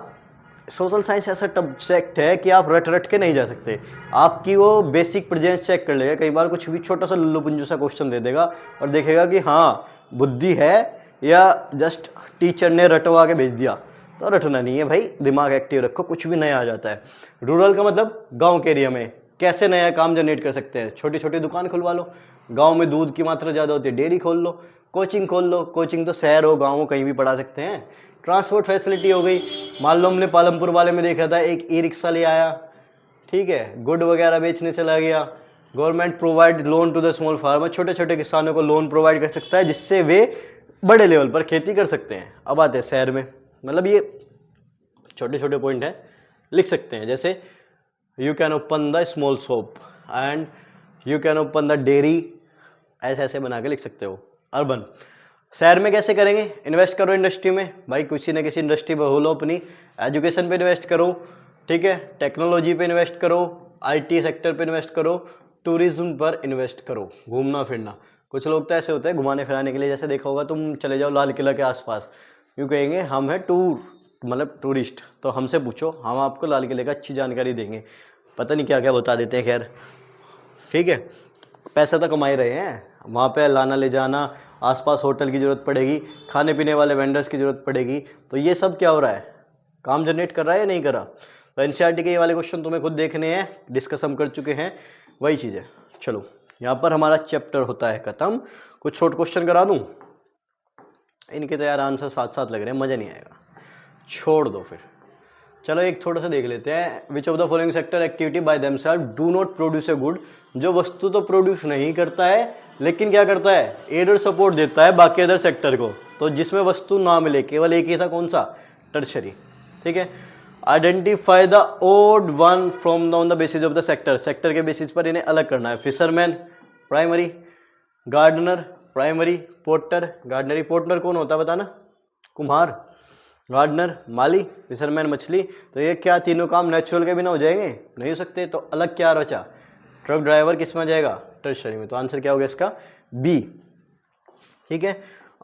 [SPEAKER 1] सोशल साइंस ऐसा सब्जेक्ट है कि आप रट के नहीं जा सकते, आपकी वो बेसिक प्रेजेंस चेक कर लेगा। कई बार कुछ भी छोटा सा लुल्लू पुंजू सा क्वेश्चन दे देगा और देखेगा कि हाँ बुद्धि है या जस्ट टीचर ने रटवा के भेज दिया। तो रटना नहीं है भाई, दिमाग एक्टिव रखो, कुछ भी नया आ जाता है। रूरल का मतलब गाँव के एरिया में कैसे नया काम जनरेट कर सकते हैं। छोटी छोटी दुकान खुलवा लो, गाँव में दूध की मात्रा ज़्यादा होती है, डेयरी खोल लो, कोचिंग खोल लो, कोचिंग तो शहर हो गाँव हो कहीं भी पढ़ा सकते हैं। ट्रांसपोर्ट फैसिलिटी हो गई, मान लो हमने पालमपुर वाले में देखा था, एक ई रिक्शा ले आया, ठीक है, गुड वगैरह बेचने चला गया। Government provide loan to the small farmer, छोटे छोटे किसानों को लोन प्रोवाइड कर सकता है जिससे वे बड़े लेवल पर खेती कर सकते हैं। अब आते हैं शहर में, मतलब ये छोटे छोटे पॉइंट हैं, लिख सकते हैं, जैसे you can open the small shop and you can open the dairy, ऐसे ऐसे बना के लिख सकते हो। अर्बन, शहर में कैसे करेंगे, इन्वेस्ट करो इंडस्ट्री में, भाई किसी न किसी इंडस्ट्री में हो लो अपनी, एजुकेशन पे इन्वेस्ट करो, ठीक है, टेक्नोलॉजी पे इन्वेस्ट करो, आईटी सेक्टर पे इन्वेस्ट करो, टूरिज्म पर इन्वेस्ट करो, घूमना फिरना। कुछ लोग तो ऐसे होते हैं घुमाने फिराने के लिए, जैसे देखा होगा तुम चले जाओ लाल किला के आसपास, यूँ कहेंगे हम हैं टूर मतलब टूरिस्ट, तो हमसे पूछो, हम आपको लाल किले का अच्छी जानकारी देंगे, पता नहीं क्या क्या बता देते हैं। खैर ठीक है, पैसा तो कमा ही रहे हैं, वहाँ पे लाना ले जाना, आसपास होटल की ज़रूरत पड़ेगी, खाने पीने वाले वेंडर्स की ज़रूरत पड़ेगी, तो ये सब क्या हो रहा है, काम जनरेट कर रहा है या नहीं कर रहा। तो एनसीईआरटी के ये वाले क्वेश्चन तुम्हें खुद देखने हैं, डिस्कस हम कर चुके हैं, वही चीज़ है। चलो यहाँ पर हमारा चैप्टर होता है ख़त्म। कुछ शॉर्ट क्वेश्चन करा दूँ, इनके तो यार आंसर साथ साथ लग रहे हैं, मज़ा नहीं आएगा, छोड़ दो फिर। चलो एक थोड़ा सा देख लेते हैं। Which of the following sector activity by themselves do not produce a good, जो वस्तु तो प्रोड्यूस नहीं करता है लेकिन क्या करता है, एड और सपोर्ट देता है बाकी अदर सेक्टर को। तो जिसमें वस्तु ना मिले, केवल एक ही था, कौन सा, टर्शरी, ठीक है। Identify the odd one from on the basis of the sector, sector के बेसिस पर इन्हें अलग करना है। Fisherman primary, gardener primary, porter गार्डनरी, पोर्टर कौन होता है बताना, कुम्हार, गार्डनर माली, फिशरमैन मछली। तो ये क्या तीनों काम नेचुरल के बिना हो जाएंगे, नहीं हो सकते, तो अलग क्या बचा, ट्रक ड्राइवर किस में जाएगा, टर्शरी में। तो आंसर क्या हो गया इसका, बी, ठीक है।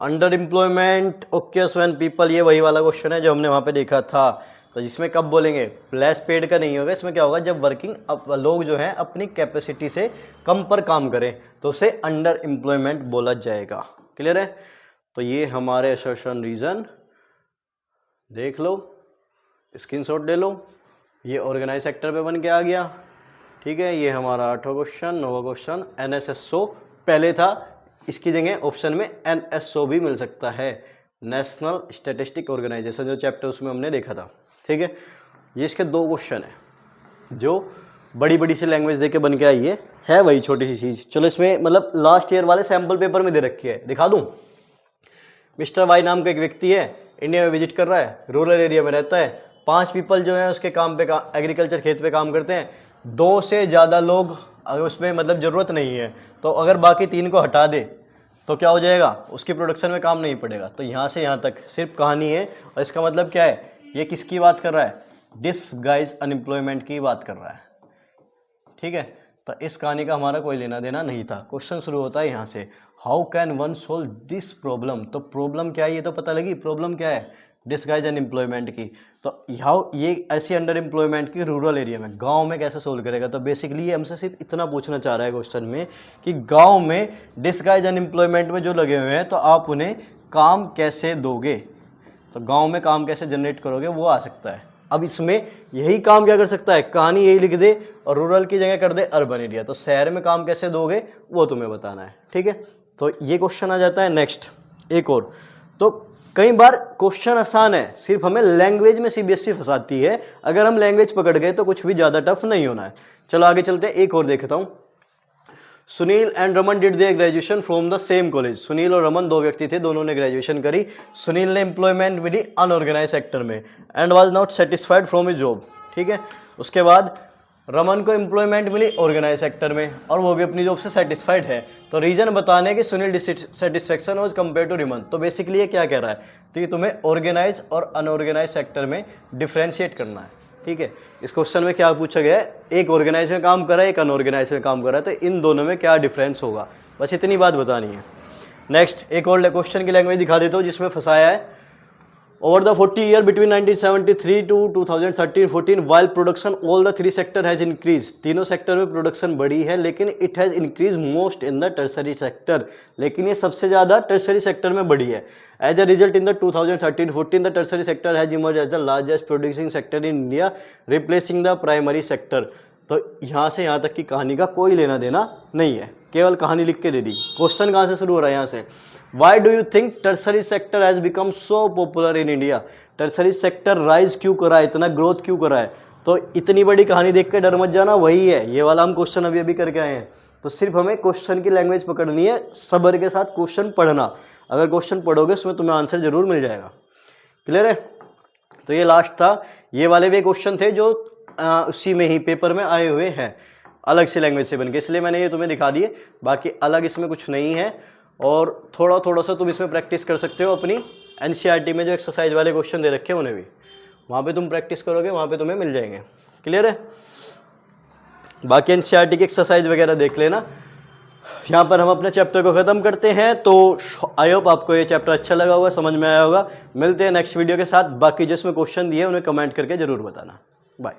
[SPEAKER 1] अंडर एम्प्लॉयमेंट ओकेस व्हेन पीपल, ये वही वाला क्वेश्चन है जो हमने वहाँ पे देखा था। तो जिसमें कब बोलेंगे, लेस पेड का नहीं होगा, इसमें क्या होगा, जब वर्किंग लोग जो हैं अपनी कैपेसिटी से कम पर काम करें तो उसे अंडर एम्प्लॉयमेंट बोला जाएगा। क्लियर है। तो ये हमारे असर्शन रीजन देख लो, स्क्रीनशॉट ले लो, ये ऑर्गेनाइज सेक्टर पे बन के आ गया, ठीक है। ये हमारा 8वां क्वेश्चन, 9वां क्वेश्चन। एनएसएसओ पहले था, इसकी जगह ऑप्शन में एनएसओ भी मिल सकता है, नेशनल स्टैटिस्टिक ऑर्गेनाइजेशन, जो चैप्टर उसमें हमने देखा था, ठीक है। ये इसके 2 क्वेश्चन है जो बड़ी बड़ी सी लैंग्वेज दे के बन के आई है वही छोटी सी चीज़। चलो इसमें मतलब लास्ट ईयर वाले सैम्पल पेपर में दे रखी है, दिखा दूँ। मिस्टर वाई नाम का एक व्यक्ति है, इंडिया में विजिट कर रहा है, रूरल एरिया में रहता है, 5 पीपल जो है उसके काम पे एग्रीकल्चर खेत पे काम करते हैं, 2 से ज़्यादा लोग अगर उसमें मतलब ज़रूरत नहीं है, तो अगर बाकी 3 को हटा दे तो क्या हो जाएगा, उसकी प्रोडक्शन में काम नहीं पड़ेगा। तो यहाँ से यहाँ तक सिर्फ कहानी है, और इसका मतलब क्या है, ये किसकी बात कर रहा है, डिसगाइज अनएम्प्लॉयमेंट की बात कर रहा है, ठीक है। तो इस कहानी का हमारा कोई लेना देना नहीं था। क्वेश्चन शुरू होता है यहाँ से, how can one solve this problem. तो प्रॉब्लम क्या है ये तो पता लगी, प्रॉब्लम क्या है, डिसगाइज अनएम्प्लॉयमेंट की। तो यहाँ ये ऐसी अंडर एम्प्लॉयमेंट की रूरल एरिया में, गांव में कैसे सोल्व करेगा। तो बेसिकली ये हमसे सिर्फ इतना पूछना चाह रहा है क्वेश्चन में कि गांव में डिसगाइज अनएम्प्लॉयमेंट में जो लगे हुए हैं, तो आप उन्हें काम कैसे दोगे, तो गाँव में काम कैसे जनरेट करोगे, वो आ सकता है। अब इसमें यही काम क्या कर सकता है, कहानी यही लिख दे और रूरल की जगह कर दे अर्बन एरिया। तो शहर में काम कैसे दोगे वो तुम्हें बताना है, ठीक है। तो ये क्वेश्चन आ जाता है। नेक्स्ट एक और, तो कई बार क्वेश्चन आसान है, सिर्फ हमें लैंग्वेज में सीबीएसई फंसाती है। अगर हम लैंग्वेज पकड़ गए तो कुछ भी ज़्यादा टफ नहीं होना है। चलो आगे चलते हैं, एक और देखता हूँ। Sunil and Raman did their graduation from the same college. Sunil और रमन 2 व्यक्ति थे, दोनों ने ग्रेजुएशन करी। सुनील ने एम्प्लॉयमेंट मिली अनऑर्गेनाइज सेक्टर में and was not satisfied from his job, ठीक है। उसके बाद रमन को एम्प्लॉयमेंट मिली ऑर्गेनाइज सेक्टर में और वो भी अपनी जॉब से सेटिस्फाइड है। तो रीजन बताने कि Sunil dissatisfaction was compare to Raman. तो बेसिकली ये क्या कह रहा है, तो ये तुम्हें ऑर्गेनाइज और अनऑर्गेनाइज सेक्टर में डिफ्रेंशिएट करना है, ठीक है। इस क्वेश्चन में क्या पूछा गया है, एक ऑर्गेनाइज में काम कर रहा है, एक अनऑर्गेनाइज में काम कर रहा है, तो इन दोनों में क्या डिफरेंस होगा, बस इतनी बात बतानी है। नेक्स्ट एक और क्वेश्चन की लैंग्वेज दिखा देता हूँ जिसमें फंसाया है। Over the 40 year between 1973 to 2013-14 while production all the 3 sector has increase. तीनों सेक्टर में प्रोडक्शन बढ़ी है, लेकिन it has increase most in the tertiary sector, लेकिन ये सबसे ज़्यादा टर्सरी सेक्टर में बढ़ी है। As a result in the 2013-14 the tertiary sector has emerge as the largest producing sector in India, replacing the primary sector. तो यहाँ से यहाँ तक की कहानी का कोई लेना देना नहीं है, केवल कहानी लिख के दे दी। क्वेश्चन कहाँ से शुरू हो रहा है, यहाँ से why do you think tertiary sector has become so popular in India? Tertiary sector rise क्यों करा है, इतना ग्रोथ क्यों करा है? तो इतनी बड़ी कहानी देख के डर मत जाना, वही है ये वाला हम क्वेश्चन अभी अभी करके आए हैं। तो सिर्फ हमें क्वेश्चन की लैंग्वेज पकड़नी है, सब्र के साथ क्वेश्चन पढ़ना। अगर क्वेश्चन पढ़ोगे उसमें तुम्हें आंसर जरूर मिल जाएगा। क्लियर है? तो ये लास्ट था। ये वाले भी क्वेश्चन थे जो उसी में ही पेपर में आए हुए हैं, अलग से लैंग्वेज से बनके, इसलिए मैंने ये तुम्हें दिखा दिए। बाकी अलग इसमें कुछ नहीं है। और थोड़ा थोड़ा सा तुम इसमें प्रैक्टिस कर सकते हो अपनी एनसीईआरटी में जो एक्सरसाइज वाले क्वेश्चन दे रखे हैं उन्हें भी, वहाँ पे तुम प्रैक्टिस करोगे, वहाँ पे तुम्हें मिल जाएंगे। क्लियर है? बाकी एनसीईआरटी की एक्सरसाइज वगैरह देख लेना। यहाँ पर हम अपने चैप्टर को ख़त्म करते हैं। तो आई होप आपको ये चैप्टर अच्छा लगा होगा, समझ में आया होगा। मिलते हैं नेक्स्ट वीडियो के साथ। बाकी जिसमें क्वेश्चन दिए उन्हें कमेंट करके ज़रूर बताना। बाय।